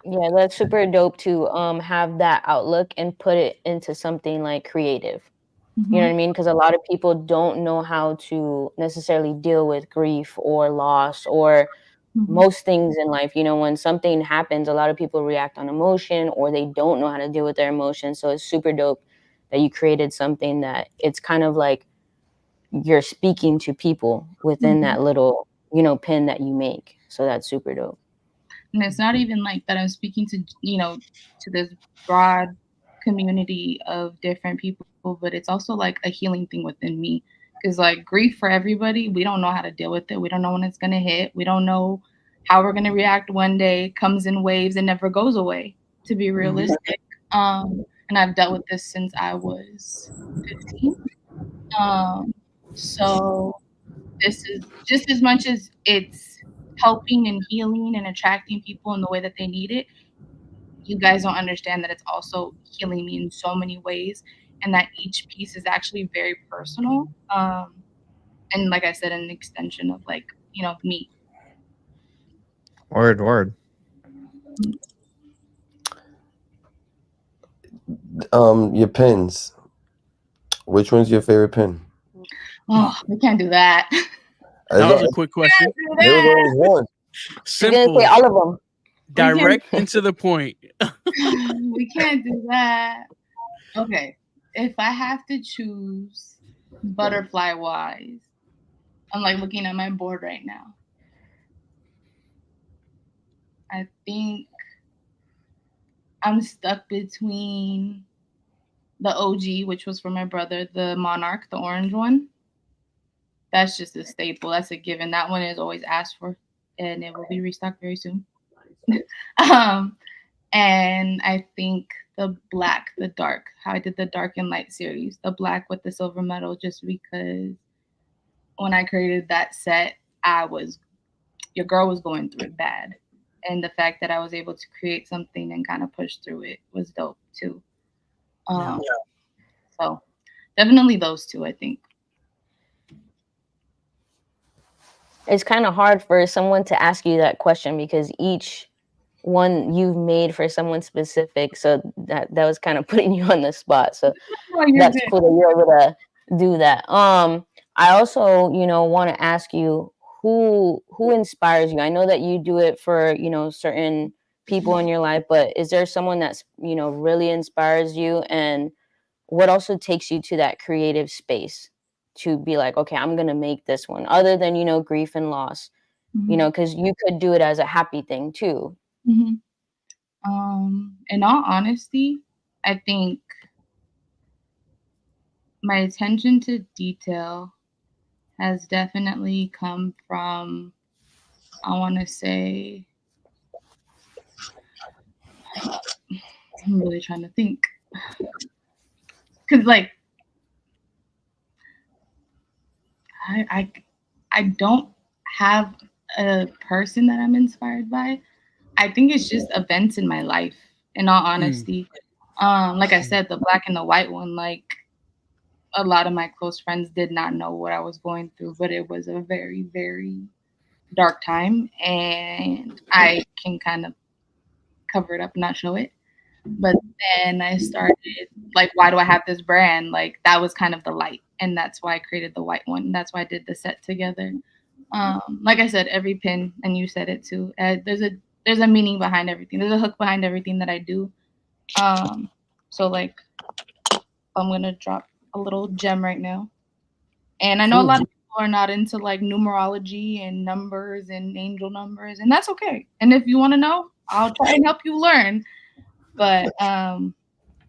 Yeah, that's super dope to have that outlook and put it into something like creative. You know what I mean? Because a lot of people don't know how to necessarily deal with grief or loss or most things in life. You know, when something happens, a lot of people react on emotion or they don't know how to deal with their emotions. So it's super dope that you created something that it's kind of like you're speaking to people within that little, you know, pin that you make. So that's super dope. And it's not even like that I'm speaking to, you know, to this broad community of different people, but it's also like a healing thing within me. Because like grief for everybody, we don't know how to deal with it. We don't know when it's going to hit. We don't know how we're going to react one day, comes in waves and never goes away, to be realistic. And I've dealt with this since I was 15. So this is just as much as it's helping and healing and attracting people in the way that they need it. You guys don't understand that it's also healing me in so many ways and that each piece is actually very personal. And like I said, an extension of like, you know, me. Word. Your pins. Which one's your favorite pin? Oh, we can't do that. That was a quick question. There was always one. Simple. All of them. Direct and to the point. We can't do that. Okay. If I have to choose butterfly wise, I'm like looking at my board right now. I think I'm stuck between the OG, which was for my brother, the Monarch, the orange one. That's just a staple. That's a given. That one is always asked for, and it will be restocked very soon. And I think the black, the dark, how I did the dark and light series, the black with the silver medal, just because when I created that set, your girl was going through it bad. And the fact that I was able to create something and kind of push through it was dope too. So definitely those two, I think. It's kind of hard for someone to ask you that question because each one you've made for someone specific. So that was kind of putting you on the spot. So that's cool that you're able to do that. I also, you know, want to ask you who inspires you. I know that you do it for, you know, certain people in your life, but is there someone that's, you know, really inspires you, and what also takes you to that creative space to be like, okay, I'm going to make this one, other than, you know, grief and loss, you know, because you could do it as a happy thing too. In all honesty, I think my attention to detail has definitely come from, I want to say, I'm really trying to think. Because, like, I don't have a person that I'm inspired by. I think it's just events in my life, in all honesty. Like I said, the black and the white one, like a lot of my close friends did not know what I was going through, but it was a very, very dark time, and I can kind of cover it up and not show it. But then I started, like, why do I have this brand? Like, that was kind of the light, and that's why I created the white one. That's why I did the set together. Like I said, every pin, and you said it too. There's a meaning behind everything. There's a hook behind everything that I do. So like, I'm gonna drop a little gem right now, and I know a lot of people are not into like numerology and numbers and angel numbers, and that's okay. And if you want to know, I'll try and help you learn. But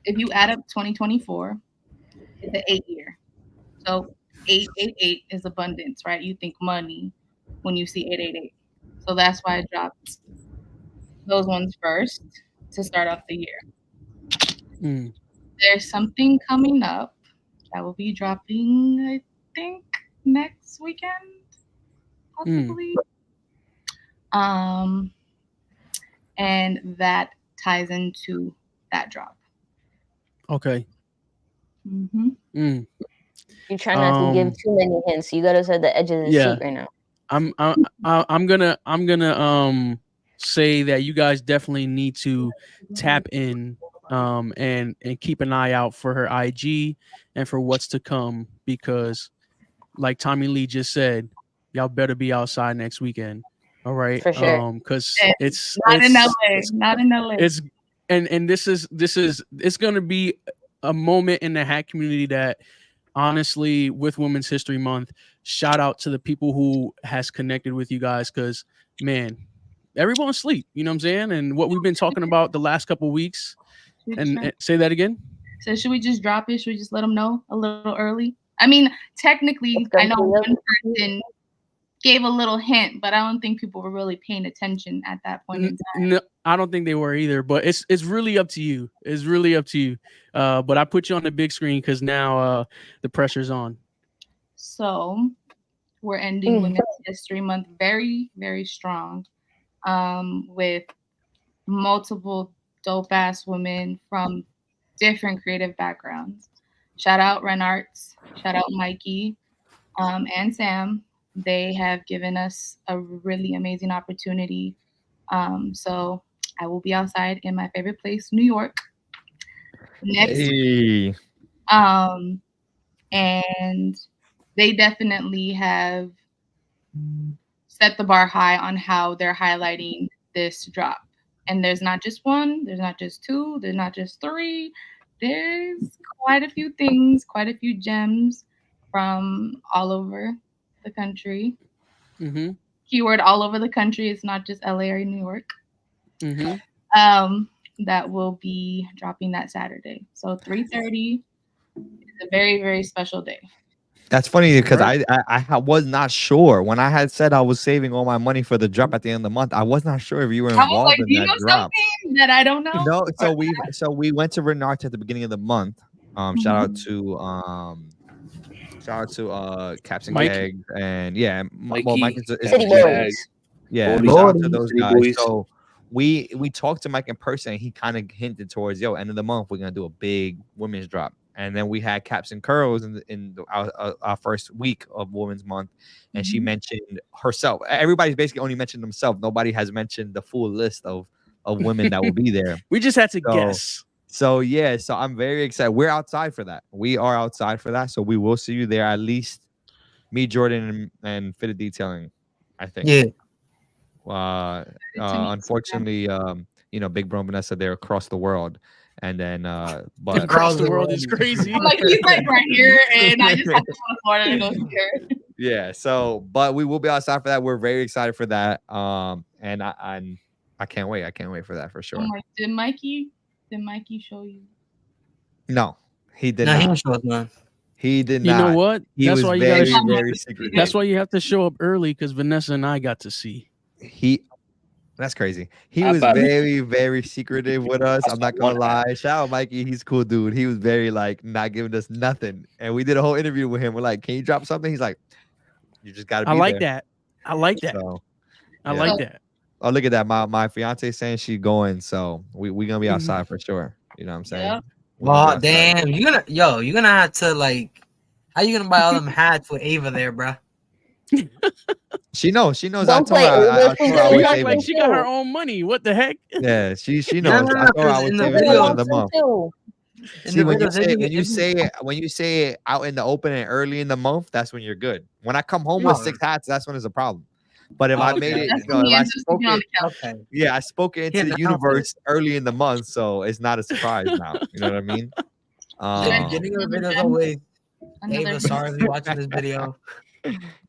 if you add up 2024, it's an 8-year. So 888 is abundance, right? You think money when you see 888. So that's why I dropped those ones first to start off the year. There's something coming up that will be dropping, I think, next weekend, possibly. And that ties into that drop. Okay. You're trying not to give too many hints. You gotta set the edge of the seat right now. I'm gonna say that you guys definitely need to tap in and keep an eye out for her IG and for what's to come, because like Tommy Lee just said, y'all better be outside next weekend. All right. For sure. Because it's not in LA. Not in LA. It's and this is it's gonna be a moment in the hack community that honestly, with Women's History Month, shout out to the people who has connected with you guys, because man, everyone's asleep, you know what I'm saying? And what we've been talking about the last couple of weeks. And say that again. So should we just drop it? Should we just let them know a little early? I mean, technically, I know one person gave a little hint, but I don't think people were really paying attention at that point in time. No, I don't think they were either, but it's really up to you. It's really up to you. But I put you on the big screen because now the pressure's on. So we're ending Women's History Month very, very strong, with multiple dope-ass women from different creative backgrounds. Shout out Ren Arts, shout out Mikey, and Sam. They have given us a really amazing opportunity. So I will be outside in my favorite place, New York, next week. And they definitely have set the bar high on how they're highlighting this drop. And there's not just one, there's not just two, there's not just three. There's quite a few things, quite a few gems from all over the country. Keyword all over the country. It's not just LA or New York. That will be dropping that Saturday. So 3:30 is a very, very special day. That's funny because I was not sure when I had said I was saving all my money for the drop at the end of the month. I was not sure if you were involved in that drop. Something that I don't know? No, so we went to Renard at the beginning of the month. Shout out to Caps and Kegs and Mike is City Boys. Shout out to those guys. So we talked to Mike in person. And he kind of hinted towards end of the month we're gonna do a big women's drop. And then we had Caps and Curls in our first week of Women's Month, and she mentioned herself. Everybody's basically only mentioned themselves. Nobody has mentioned the full list of women that will be there. We just had to guess. So I'm very excited. We're outside for that. We are outside for that. So we will see you there. At least me, Jordan, and Fitted Detailing, I think. Yeah. Unfortunately, Big Bro and Vanessa, they're across the world. And then, but across the world is crazy. Like he's like right here, and I just have to go to Florida to go see her. Yeah. So, but we will be outside for that. We're very excited for that. And I can't wait. I can't wait for that for sure. Did Mikey show you? No, he did not. He didn't show us, man. He did not. You know what? That's why you gotta very secretive. That's why you have to show up early, because Vanessa and I got to see. That's crazy. He was very, very secretive with us. I'm not gonna lie. Shout out Mikey. He's a cool dude. He was very not giving us nothing. And we did a whole interview with him. We're like, can you drop something? He's like, you just gotta be I like there. that. I like that. So, like that. Oh, look at that. My fiance saying she's going. So we're gonna be outside for sure. You know what I'm saying? Yep. Well, damn, you're gonna have to like, how you gonna buy all them hats with Ava there, bro? She knows. Don't play Ava. She's I gonna was want Ava. Like some she got her too. own money. What the heck? Yeah, she No, knows. no, I no, told her I 'cause was in the Ava She's at the gonna end video, of want the some month. too. in See, the when you videos, say it out in the open and early in the month, that's when you're good. When I come home with No. 6 hats, that's when it's a problem. But if I made Okay. it, That's you know, when if he I ends up spoke sleeping on it, the couch. Okay. yeah, I spoke it into He the announced universe early in the month, so it's not a surprise now. You know what I mean? The beginning of the video is always Another Ava, sorry if you're watching this video.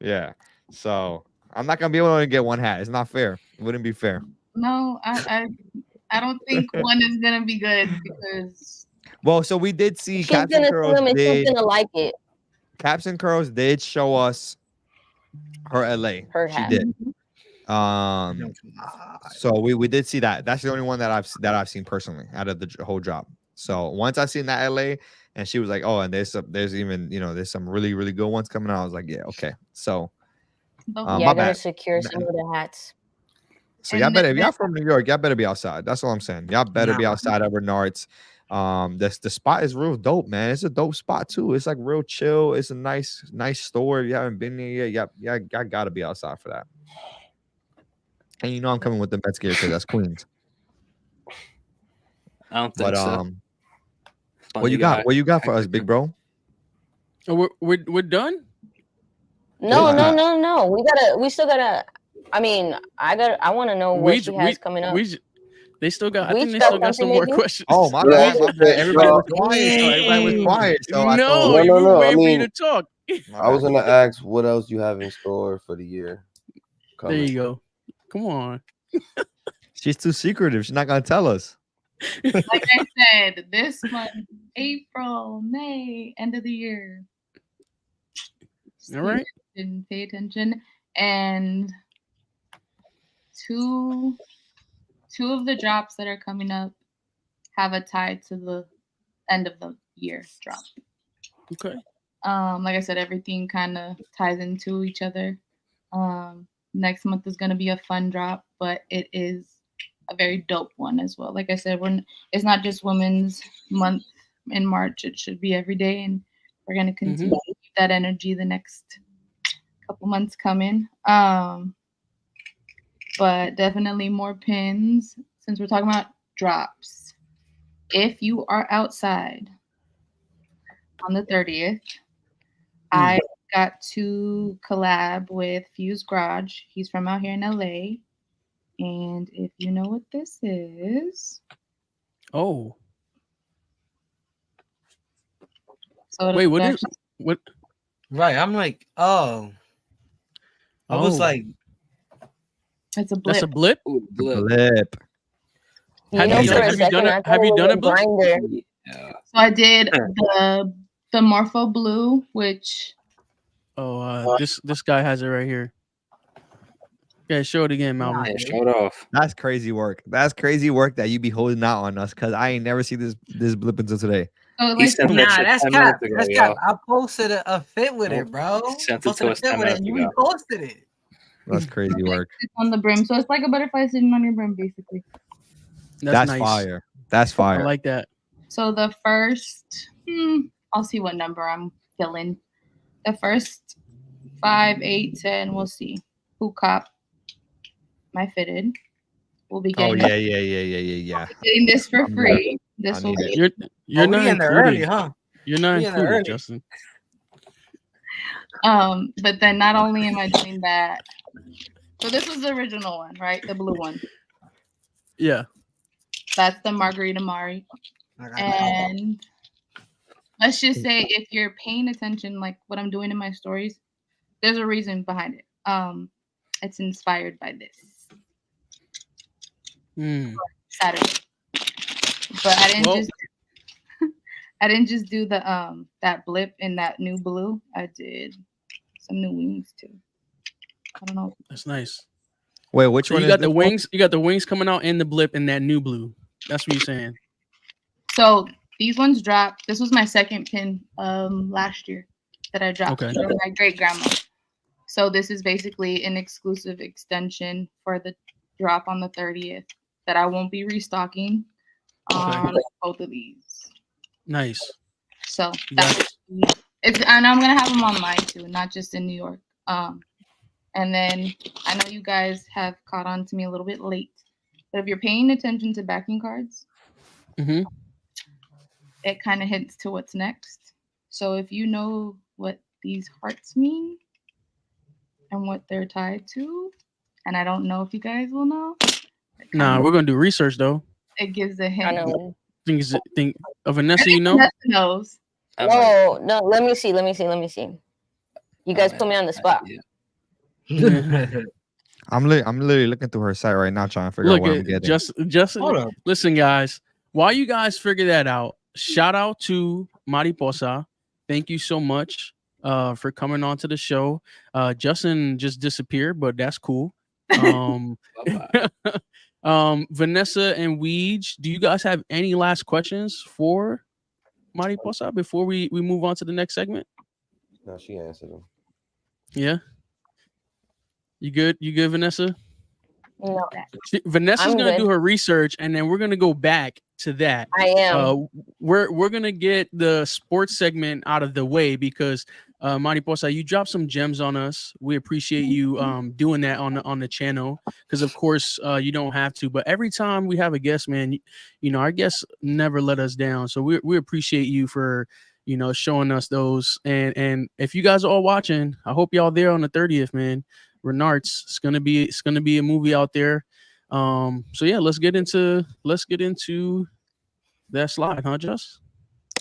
Yeah. So I'm not gonna be able to get 1 hat. It's not fair. It wouldn't be fair. No, I don't think one is gonna be good because Well, so we did see She's Caps and gonna Curls swim and she's did gonna like it. Caps and Curls did show us her LA. Her She hat. did. So we did see that. That's the only one that I've seen personally out of the whole drop. So once I seen that LA, and she was like, "Oh, and there's even there's some really really good ones coming out." I was like, "Yeah, okay." So Yeah, my I gotta bad. secure some of the hats. So y'all better, if y'all from New York, y'all better be outside. That's all I'm saying. Y'all better be outside at Bernard's. The spot is real dope, man. It's a dope spot too. It's like real chill. It's a nice store. If you haven't been there yet, y'all gotta be outside for that. And you know I'm coming with the Mets gear because that's Queens. I don't think so. What you got? What you got for us, big bro? Oh, we're done? No. We still gotta. I mean, I want to know what she has coming up. They still got. I We think they still got some more questions. Oh my bad, my bad. Everybody was quiet. So everybody was quiet. So I No, thought, you were I waiting for you mean, to talk. I was gonna ask what else you have in store for the year. There you go. Come on. She's too secretive. She's not gonna tell us. like I said, this month, April, May, end of the year. All right. Pay attention. And two of the drops that are coming up have a tie to the end of the year drop. Okay. Like I said, everything kind of ties into each other. Next month is going to be a fun drop, but it is a very dope one as well. Like I said, it's not just Women's Month in March. It should be every day, and we're going to continue to keep that energy the next couple months coming. But definitely more pins since we're talking about drops. If you are outside on the 30th, I got to collab with Fuse Garage. He's from out here in LA. And if you know what this is. Oh. So wait, what is what? Right. I'm like, oh. I was like, it's a blip. That's a blip? Ooh, blip. Have you done it, blip? So I did the Morpho Blue, which this guy has it right here. Yeah, show it again, Malvin. Yeah, show it off. That's crazy work. That's crazy work that you be holding out on us because I ain't never see this blip until today. So that's cap. That's cap. I posted a fit with it, bro. Sent it to us 10 minutes you ago. reposted it. That's crazy work. It's on the brim, so it's like a butterfly sitting on your brim, basically. That's nice. Fire. That's fire. I like that. So the first, I'll see what number I'm filling. The first 5, 8, 10, we'll see. Who cop my fitted? We'll be getting. Oh yeah. Getting this for free. This will be. You're not in there early, huh? You're not included, Justin. But then not only am I doing that. So this was the original one, right? The blue one. Yeah. That's the Margarita Mari. And let's just say if you're paying attention, like what I'm doing in my stories, there's a reason behind it. It's inspired by this. Saturday. But I didn't just do the that blip in that new blue. I did some new wings too. I don't know. That's nice. Wait, which one? You got the wings. You got the wings coming out in the blip in that new blue. That's what you're saying. So these ones dropped. This was my second pin last year that I dropped from my great grandma. So this is basically an exclusive extension for the drop on the 30th that I won't be restocking. on both of these. Nice. So that's it's, and I'm gonna have them online too, not just in New York. And then I know you guys have caught on to me a little bit late, but if you're paying attention to backing cards, it kind of hints to what's next. So if you know what these hearts mean and what they're tied to, and I don't know if you guys will know. Nah, we're gonna do research though. It gives a hint. I know. Think of Vanessa, you know? Vanessa knows. No. Let me see. You guys put me on the spot. I'm literally looking through her site right now, trying to figure out what I'm getting. Just listen, guys. While you guys figure that out, shout out to Mariiiposa. Thank you so much for coming on to the show. Justin just disappeared, but that's cool. Vanessa and Weege, do you guys have any last questions for Mariiiposa before we move on to the next segment? No, she answered them. Yeah. You good, Vanessa? No. Vanessa's gonna do her research, and then we're gonna go back to that. I am. We're gonna get the sports segment out of the way because Mariiiposa, you dropped some gems on us. We appreciate you doing that on the channel because of course you don't have to, but every time we have a guest, man, you know our guests never let us down. So we appreciate you for showing us those. And if you guys are all watching, I hope y'all there on the 30th, man. Renarts, it's gonna be a movie out there. So yeah, let's get into that slide, huh, Just?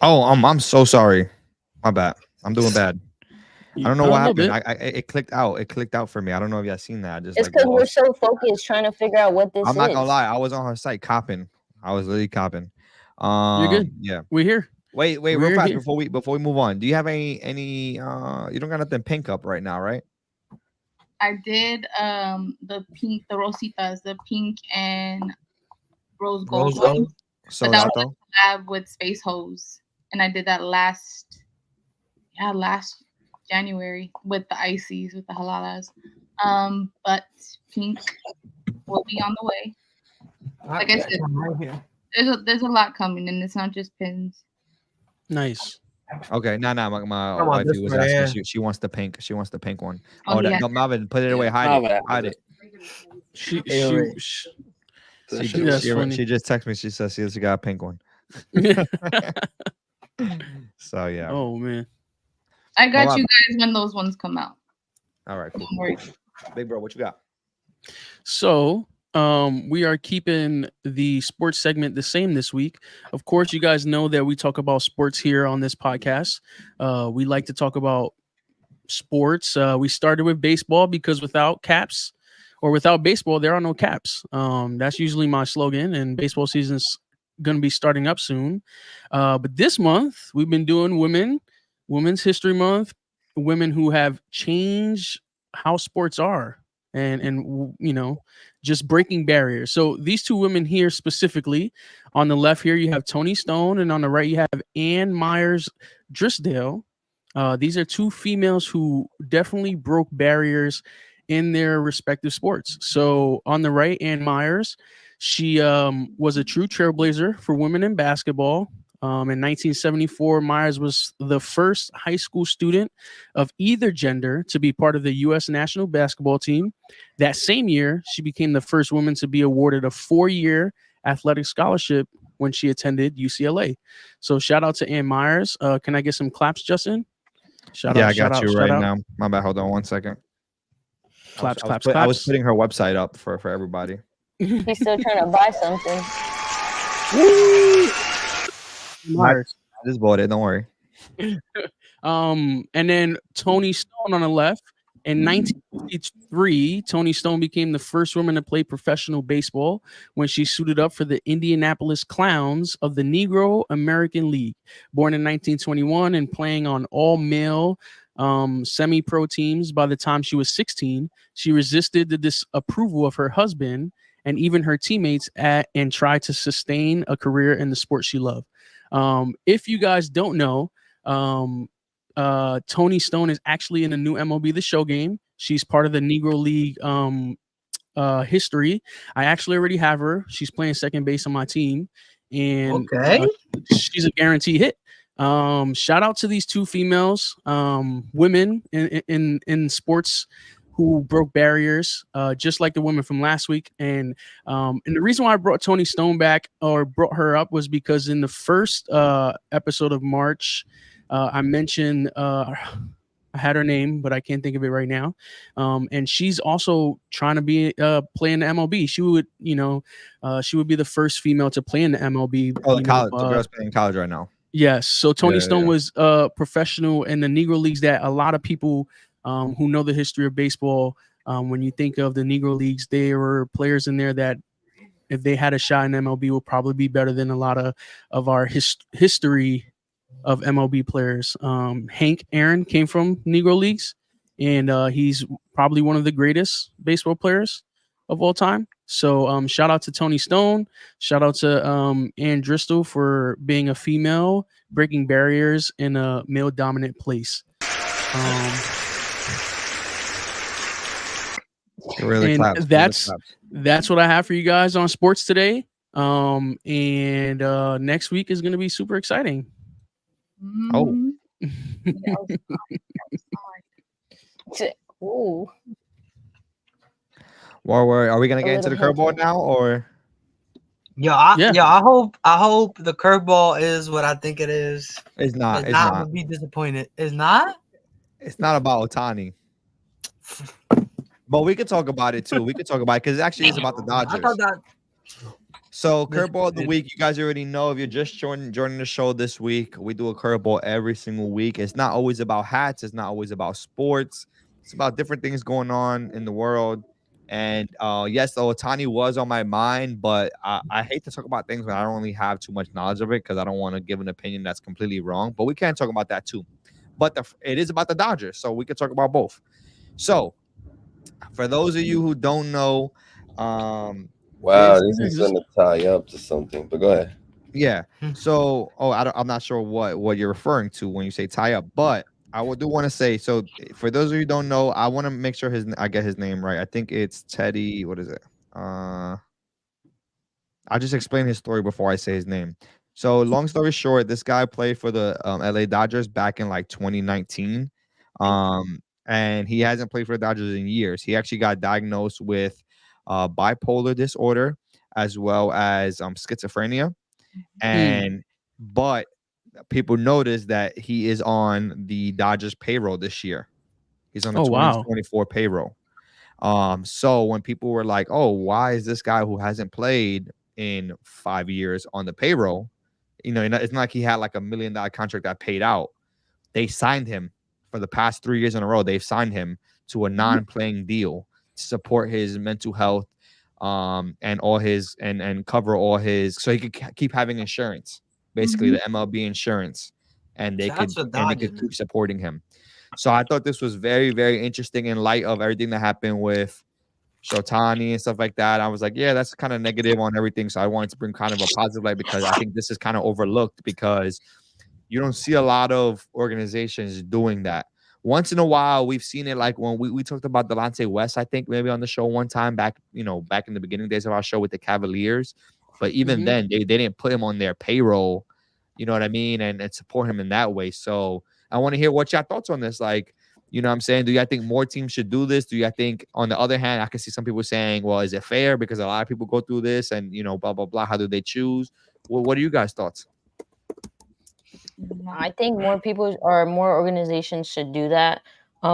Oh, I'm so sorry. My bad. I'm doing bad. I don't know what happened. It clicked out. It clicked out for me. I don't know if y'all seen that. It's because we're so focused trying to figure out what this is. I'm not gonna lie. I was on her site copping. I was literally copping. You're good. Yeah, we're here. Wait, real fast before we move on. Do you have any you don't got nothing pink up right now, right? I did the pink, the rositas, the pink and rose gold one. So but that was a collab with Space Hose, and I did that last January with the ices, with the halalas. But pink will be on the way. Like I said, there's a lot coming, and it's not just pins. Nice. Okay, my wife was asking. She wants the pink. She wants the pink one. Oh, no, Marvin, put it away. Hide it. She just texted me. She says she got a pink one. So yeah. Oh man. I got you guys when those ones come out. All right, cool. Big bro, what you got? So we are keeping the sports segment the same this week. Of course, you guys know that we talk about sports here on this podcast. We like to talk about sports. We started with baseball because without caps or without baseball, there are no caps. That's usually my slogan, and baseball season's going to be starting up soon. But this month, we've been doing Women's History Month, women who have changed how sports are. And just breaking barriers. So these two women here specifically, on the left here you have Toni Stone, and on the right you have Ann Meyers Drysdale. These are two females who definitely broke barriers in their respective sports. So on the right, Ann Meyers, she was a true trailblazer for women in basketball. In 1974, Meyers was the first high school student of either gender to be part of the U.S. national basketball team. That same year, she became the first woman to be awarded a 4-year athletic scholarship when she attended UCLA. So shout out to Ann Meyers. Can I get some claps, Justin? I got you right now. My bad. Hold on 1 second. Claps. I was putting her website up for everybody. He's still trying to buy something. I just bought it. Don't worry. And then Toni Stone on the left. In 1953, Toni Stone became the first woman to play professional baseball when she suited up for the Indianapolis Clowns of the Negro American League. Born in 1921 and playing on all-male semi-pro teams by the time she was 16, she resisted the disapproval of her husband and even her teammates and tried to sustain a career in the sport she loved. If you guys don't know, Toni Stone is actually in the new MLB The Show game. She's part of the Negro League history. I actually already have her. She's playing second base on my team. and Okay. she's a guaranteed hit. Shout out to these two females, women in sports who broke barriers, just like the women from last week. And the reason why I brought Toni Stone back or brought her up was because in the first episode of March, I mentioned I had her name, but I can't think of it right now. And she's also trying to be play in the MLB. She would, she would be the first female to play in the MLB. Oh, the college, the girl's playing college right now. Yes. So Toni Stone was professional in the Negro Leagues that a lot of people who know the history of baseball, when you think of the Negro Leagues, there were players in there that if they had a shot in MLB would probably be better than a lot of our history of MLB players. Hank Aaron came from Negro Leagues, and he's probably one of the greatest baseball players of all time. So shout out to Toni Stone. Shout out to Ann Driscoll for being a female, breaking barriers in a male-dominant place. Really and claps, that's what I have for you guys on sports today. And next week is going to be super exciting. Oh. Ooh. Well, are we gonna get into the curveball now, or? I hope the curveball is what I think it is. It's not. It's not. I'm gonna be disappointed. It's not. It's not about Ohtani. But we could talk about it too. We could talk about it because it actually is about the Dodgers. I thought that. So curveball of the week, you guys already know. If you're just joining the show this week, we do a curveball every single week. It's not always about hats. It's not always about sports. It's about different things going on in the world. And yes, Ohtani was on my mind, but I hate to talk about things when I don't really have too much knowledge of it because I don't want to give an opinion that's completely wrong. But we can talk about that too. But it is about the Dodgers, so we can talk about both. So for those of you who don't know, wow, this is gonna tie up to something. But go ahead. Yeah. So, I'm not sure what you're referring to when you say tie up, but I do want to say, so for those of you who don't know, I want to make sure I get his name right. I think it's Teddy. What is it? I'll just explain his story before I say his name. So, long story short, this guy played for the LA Dodgers back in like 2019. And he hasn't played for the Dodgers in years. He actually got diagnosed with bipolar disorder as well as schizophrenia. But people notice that he is on the Dodgers payroll this year. He's on the 2024 payroll. So when people were like, "Oh, why is this guy who hasn't played in 5 years on the payroll?" It's not like he had like $1 million contract that paid out. They signed him for the past 3 years in a row. They've signed him to a non-playing deal to support his mental health, and all his and cover all his, so he could keep having insurance, basically the MLB insurance, and they could keep supporting him. So I thought this was very, very interesting in light of everything that happened with Shotani and stuff like that. I was like, yeah, that's kind of negative on everything. So I wanted to bring kind of a positive light because I think this is kind of overlooked because you don't see a lot of organizations doing that. Once in a while, we've seen it, like when we talked about Delonte West, I think maybe on the show one time back in the beginning days of our show with the Cavaliers. But even then, they didn't put him on their payroll, you know what I mean, and support him in that way. So I want to hear what your thoughts on this. Like, you know what I'm saying? Do you think more teams should do this? Do you think, on the other hand, I can see some people saying, well, is it fair? Because a lot of people go through this and, blah, blah, blah. How do they choose? Well, what are you guys' thoughts? I think more people or more organizations should do that,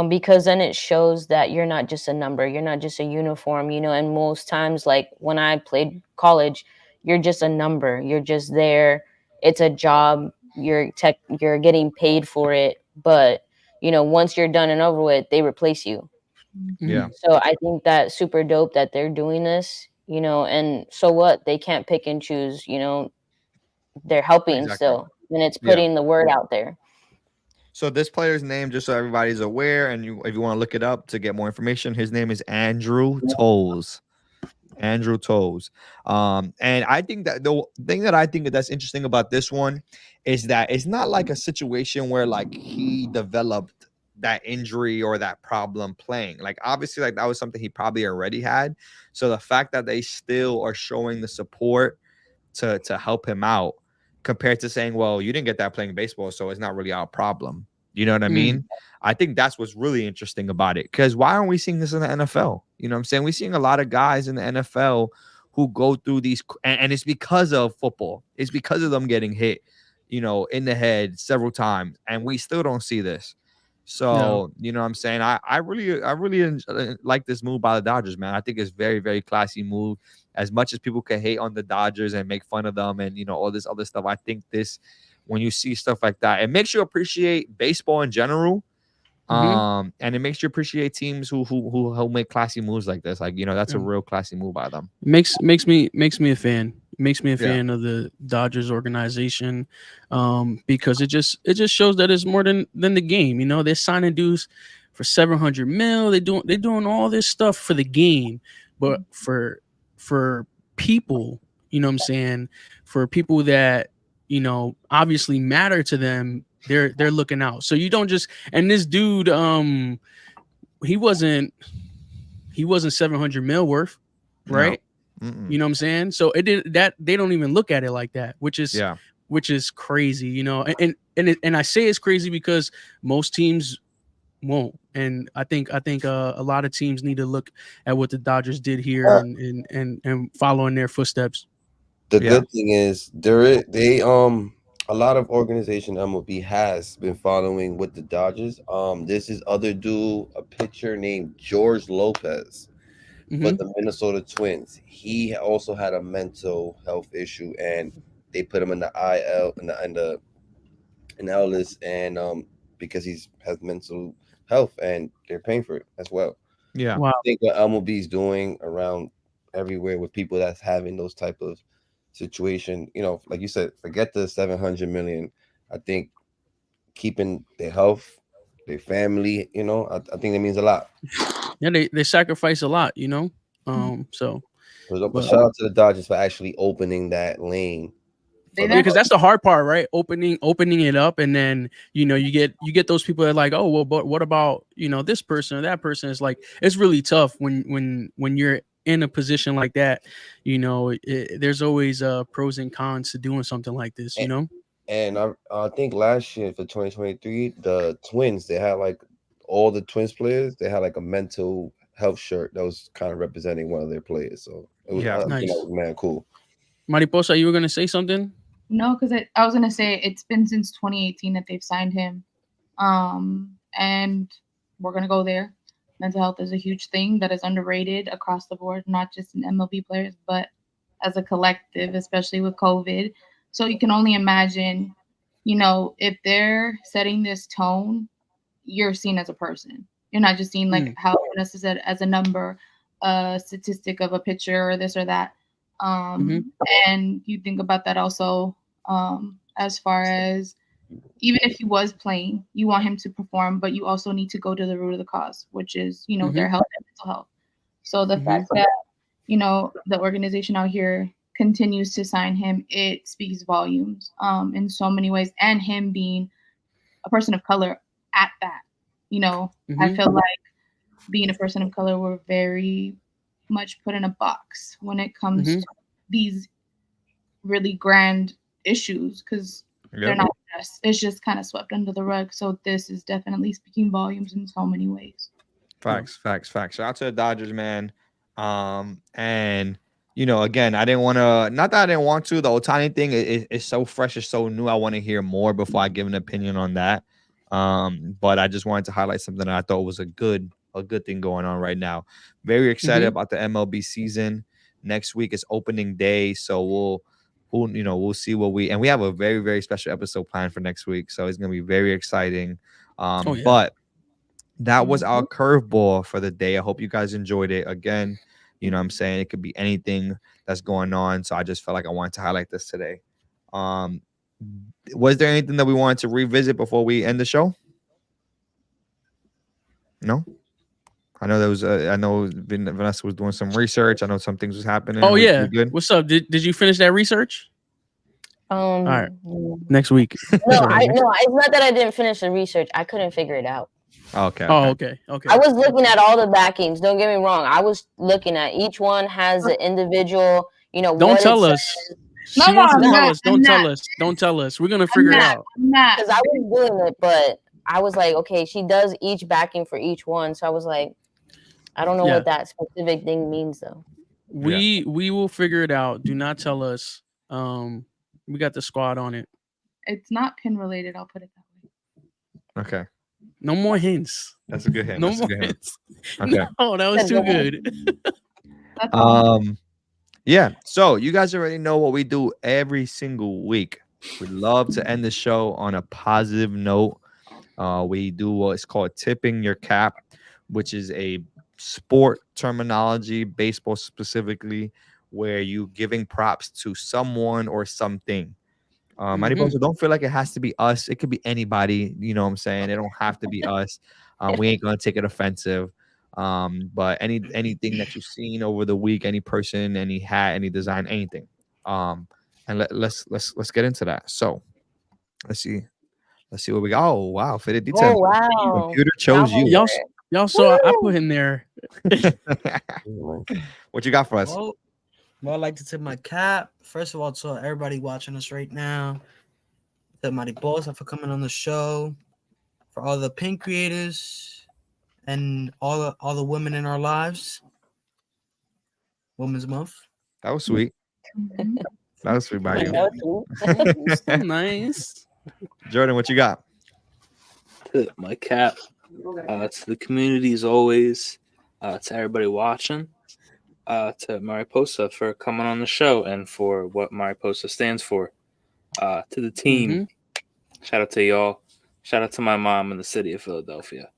because then it shows that you're not just a number, you're not just a uniform, and most times, like when I played college, you're just a number, you're just there. It's a job, you're getting paid for it, but once you're done and over with, they replace you. Yeah. So I think that's super dope that they're doing this, and so what? They can't pick and choose, they're helping still. And it's putting the word out there. So this player's name, just so everybody's aware, and if you want to look it up to get more information, his name is Andrew Toles. Andrew Toles. And I think that the thing that I think that's interesting about this one is that it's not like a situation where like he developed that injury or that problem playing. Like obviously, like that was something he probably already had. So the fact that they still are showing the support to help him out, compared to saying, well, you didn't get that playing baseball, so it's not really our problem. You know what I mean? I think that's what's really interesting about it. Because why aren't we seeing this in the NFL? You know what I'm saying? We're seeing a lot of guys in the NFL who go through these, and it's because of football. It's because of them getting hit, you know, in the head several times, and we still don't see this. So, you know what I'm saying? I really like this move by the Dodgers, man. I think it's very, very classy move. As much as people can hate on the Dodgers and make fun of them and, you know, all this other stuff, I think this, when you see stuff like that, it makes you appreciate baseball in general. And it makes you appreciate teams who make classy moves like this. Like, you know, that's a real classy move by them. Makes me a fan. Makes me a fan of the Dodgers organization, because it just shows that it's more than the game. You know, they're signing dudes for $700 million. They're doing all this stuff for the game, but for people, you know what I'm saying, for people that, you know, obviously matter to them, they're looking out. So you don't just, and this dude, he wasn't 700 mil worth, right? No. You know what I'm saying? So it did that. They don't even look at it like that, which is crazy, you know. And I say it's crazy because most teams won't. And I think a lot of teams need to look at what the Dodgers did here and follow in their footsteps. The good thing is a lot of organization MLB has been following with the Dodgers. This is other dude, a pitcher named George Lopez, for the Minnesota Twins. He also had a mental health issue, and they put him in the IL in the NL list, and because he has mental health, and they're paying for it as well. Yeah, wow. I think what MLB is doing around everywhere with people that's having those type of situation, you know, like you said, forget the 700 million. I think keeping their health, their family, you know, I think that means a lot. Yeah, they sacrifice a lot, you know. So shout out to the Dodgers for actually opening that lane. Because that's the hard part, right? Opening it up, and then, you know, you get those people that are like, oh well, but what about, you know, this person or that person? It's like, it's really tough when you're in a position like that. You know, there's always pros and cons to doing something like this, you know. And I think last year for 2023, the Twins, they had like all the Twins players, they had like a mental health shirt that was kind of representing one of their players. So it was, nice. You know, man, cool. Mariiiposa, you were gonna say something? No, because I was gonna say it's been since 2018 that they've signed him, and we're gonna go there. Mental health is a huge thing that is underrated across the board, not just in MLB players, but as a collective, especially with COVID. So you can only imagine, you know, if they're setting this tone, you're seen as a person. You're not just seen like how Vanessa said, as a number, a statistic of a pitcher or this or that. And you think about that also, as far as even if he was playing, you want him to perform, but you also need to go to the root of the cause, which is, you know, their health and mental health. So the fact that, you know, the organization out here continues to sign him, it speaks volumes in so many ways. And him being a person of color at that, you know, I feel like being a person of color, we're very much put in a box when it comes to these really grand issues, because they're not just, it's just kind of swept under the rug. So this is definitely speaking volumes in so many ways. Facts. Shout out to the Dodgers, man. And you know, again, I didn't want to, not that I didn't want to, the Ohtani thing is so fresh, it's so new. I want to hear more before I give an opinion on that. But I just wanted to highlight something that I thought was a good thing going on right now. Very excited about the MLB season. Next week is opening day, so we'll see what we have a very, very special episode planned for next week, so it's gonna be very exciting. But that was our curveball for the day. I hope you guys enjoyed it. Again, you know what I'm saying, it could be anything that's going on, so I just felt like I wanted to highlight this today. Was there anything that we wanted to revisit before we end the show? No. I know there was. I know Vanessa was doing some research. I know some things was happening. Oh yeah. Good? What's up? Did you finish that research? All right. Next week. No, it's not that I didn't finish the research. I couldn't figure it out. Okay. Okay. I was looking at all the backings. Don't get me wrong. I was looking at each one has an individual. You know. Don't tell us. She No, wants to I'm tell not. us. I'm Don't not. tell us. Don't tell us. We're gonna I'm figure it not. out. I'm not. Because I was doing it, but I was like, okay, she does each backing for each one. So I was like, I don't know Yeah. what that specific thing means though. We will figure it out. Do not tell us. We got the squad on it. It's not pin related. I'll put it that way. Okay. No more hints. That's a good hint. No That's a more good hint. hints. Okay. No, that was too good. That's all. Yeah. So you guys already know what we do every single week. We love to end the show on a positive note. We do what's called tipping your cap, which is a sport terminology, baseball specifically, where you giving props to someone or something. Mariposa, don't feel like it has to be us. It could be anybody. You know what I'm saying? It don't have to be us. We ain't gonna take it offensive. But anything that you've seen over the week, any person, any hat, any design, anything. And let's get into that. So let's see what we got. Oh wow, fitted detail. Oh wow. Computer chose you. Y'all saw I put him there. What you got for us? Well, I'd like to tip my cap. First of all, to everybody watching us right now, The.Mariiiposa for coming on the show, for all the pin creators, and all the women in our lives. Women's Month. That was sweet. That was sweet by you. So nice. Jordan, what you got? Tip my cap to the community as always, to everybody watching, to Mariiiposa for coming on the show and for what Mariiiposa stands for, to the team. Shout out to y'all. Shout out to my mom in the city of Philadelphia.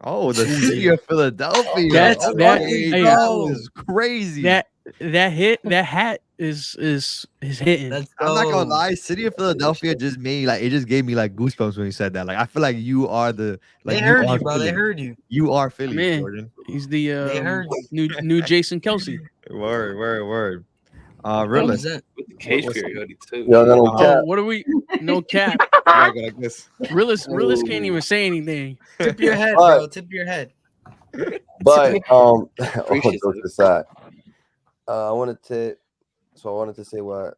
Oh, the city of Philadelphia. That was crazy. That hat is hitting. I'm not gonna lie, city of Philadelphia just gave me like goosebumps when you said that. Like I feel like you are the they heard you, bro. They heard you. You are Philly, Man, Jordan. He's the They heard you. new Jason Kelsey. Word. Realist. With the Cage Fury hoodie too. Y'all got no cap. What are we? No cap. I go like this. Realist can't even say anything. Tip your head, bro. Tip your head. But all Appreciate jokes it. aside, I wanted to say why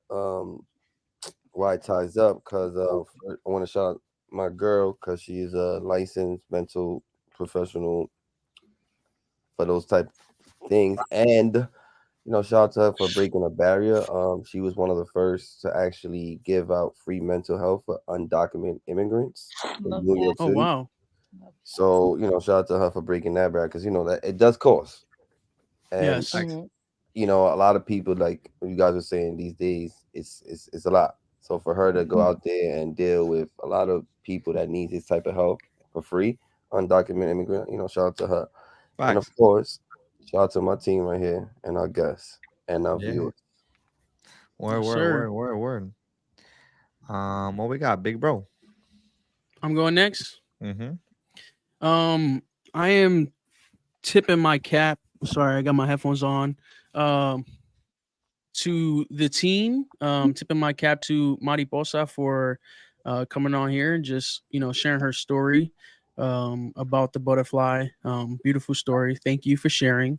it ties up, because I want to shout out my girl, because she's a licensed mental professional for those type of things, and shout out to her for breaking a barrier. She was one of the first to actually give out free mental health for undocumented immigrants in New York Oh City. wow. So shout out to her for breaking that barrier, because that it does cost. And Yes. a lot of people, like you guys are saying these days, it's a lot. So for her to go out there and deal with a lot of people that need this type of help for free, undocumented immigrant, shout out to her. Facts. And of course, shout out to my team right here and our guests and our viewers. Word. What we got, big bro? I'm going next. Mm-hmm. I am tipping my cap. Sorry, I got my headphones on. To the team, tipping my cap to Mariiiposa for coming on here and just sharing her story about the butterfly. Beautiful story. Thank you for sharing.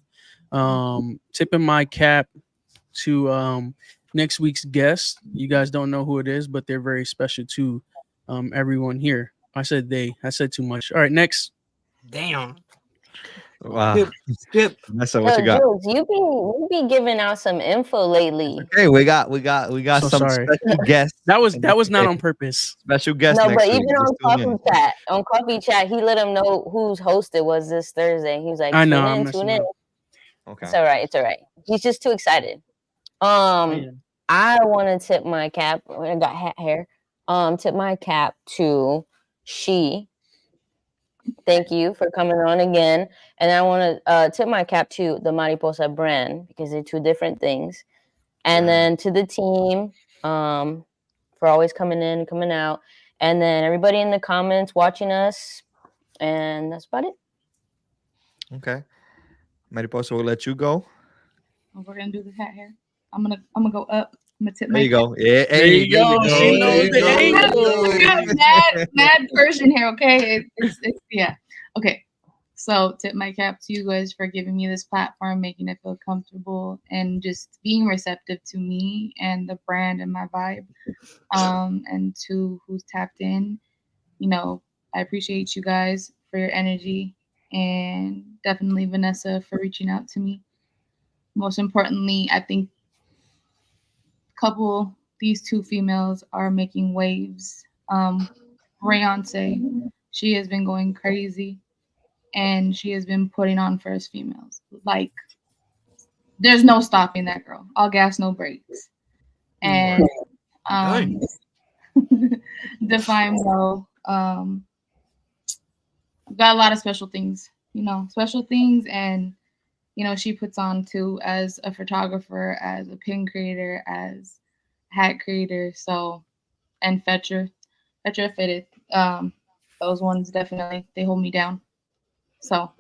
Tipping my cap to next week's guest. You guys don't know who it is, but they're very special to everyone here. I said too much. All right, next. Damn. Wow. Skip. Nessa, what you got? Jules, you be giving out some info lately. Okay, we got So some sorry. special guests. That was not on purpose. Special guest No, next but week. even on coffee chat, he let him know whose host it was this Thursday. He was like, I know, I'm tune in. Okay. It's all right. He's just too excited. I want to tip my cap. I got hat hair. Tip my cap to she. Thank you for coming on again. And I want to tip my cap to the Mariiiposa brand, because they're two different things. And then to the team for always coming in, coming out. And then everybody in the comments watching us. And that's about it. Okay. Mariiiposa, we'll let you go. We're going to do the hat hair. I'm gonna go up. I'm gonna tip There my you go. Yeah, There you go. She knows the angle. mad Persian hair, okay? It's yeah. Okay. So tip my cap to you guys for giving me this platform, making it feel comfortable, and just being receptive to me and the brand and my vibe. And to who's tapped in, I appreciate you guys for your energy, and definitely Vanessa for reaching out to me. Most importantly, I think these two females are making waves. Rayonce, she has been going crazy, and she has been putting on first females. Like, there's no stopping that girl. All gas, no brakes. And Define Bro, got a lot of special things, and she puts on too as a photographer, as a pin creator, as hat creator. So, and Fetcher Fitted. Those ones definitely, they hold me down. So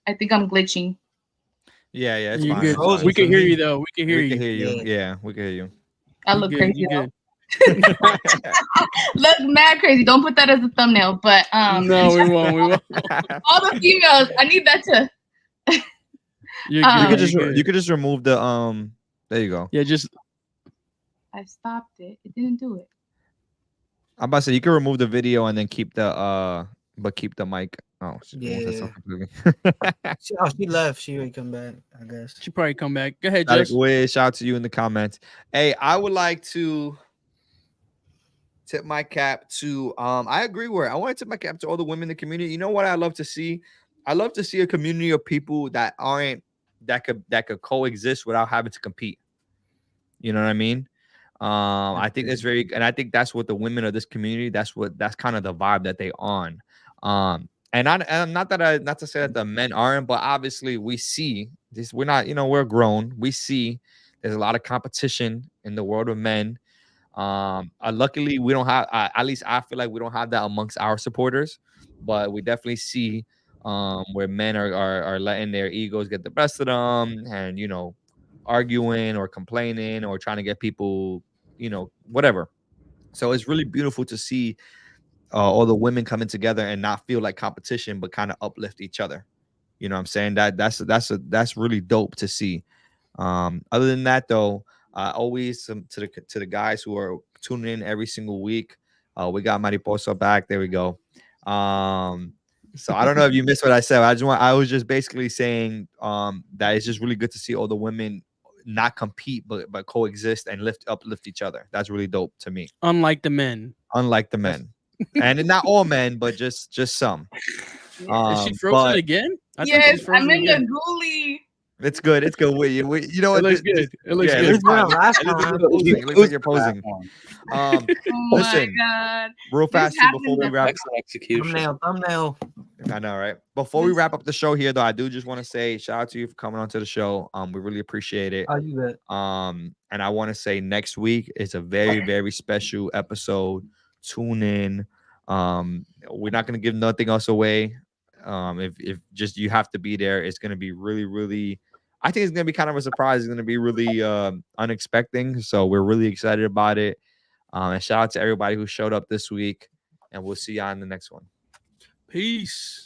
I think I'm glitching. Yeah, it's You're fine. good. We can hear you though. We can hear you. Yeah, we can hear you. I look crazy though. Look mad crazy. Don't put that as a thumbnail, but no, we won't. All the females, I need that to. You could just remove the There you go. Yeah, just. I stopped it. It didn't do it. I'm about to say you can remove the video and then keep the but keep the mic. Oh, yeah. She left. She would come back, I guess. She probably come back. Go ahead, Jess. Shout out to you in the comments. Hey, I would like to tip my cap to I agree with her. I want to tip my cap to all the women in the community. You know what I love to see? I love to see a community of people that could coexist without having to compete. You know what I mean? I think that's and I think that's what the women of this community, that's kind of the vibe that they on. And not to say that the men aren't, but obviously we see this. We're not, we're grown. We see there's a lot of competition in the world of men. Luckily we don't have, at least I feel like we don't have that amongst our supporters, but we definitely see where men are letting their egos get the best of them, and arguing or complaining or trying to get people, whatever. So it's really beautiful to see all the women coming together and not feel like competition, but kind of uplift each other. You know what I'm saying? That's really dope to see. Other than that, though, always to the guys who are tuning in every single week. We got Mariposa back. There we go. So I don't know if you missed what I said. I was just basically saying that it's just really good to see all the women not compete but coexist and uplift each other. That's really dope to me. Unlike the men. And not all men, but just some. Is she frozen again? Yes, I'm in the ghoulie. It's good. It's good. You know what? It looks good. It looks good. It looks like you're posing. Oh listen, my God. Real fast before we wrap. Excellent execution. Thumbnail. I know, right? Before we wrap up the show here, though, I do just want to say shout out to you for coming onto the show. We really appreciate it. Oh, you bet. And I want to say next week is a very, very special episode. Tune in. We're not gonna give nothing else away. If just you have to be there, it's gonna be really, really. I think it's gonna be kind of a surprise. It's gonna be really unexpected. So we're really excited about it. And shout out to everybody who showed up this week. And we'll see you on the next one. Peace.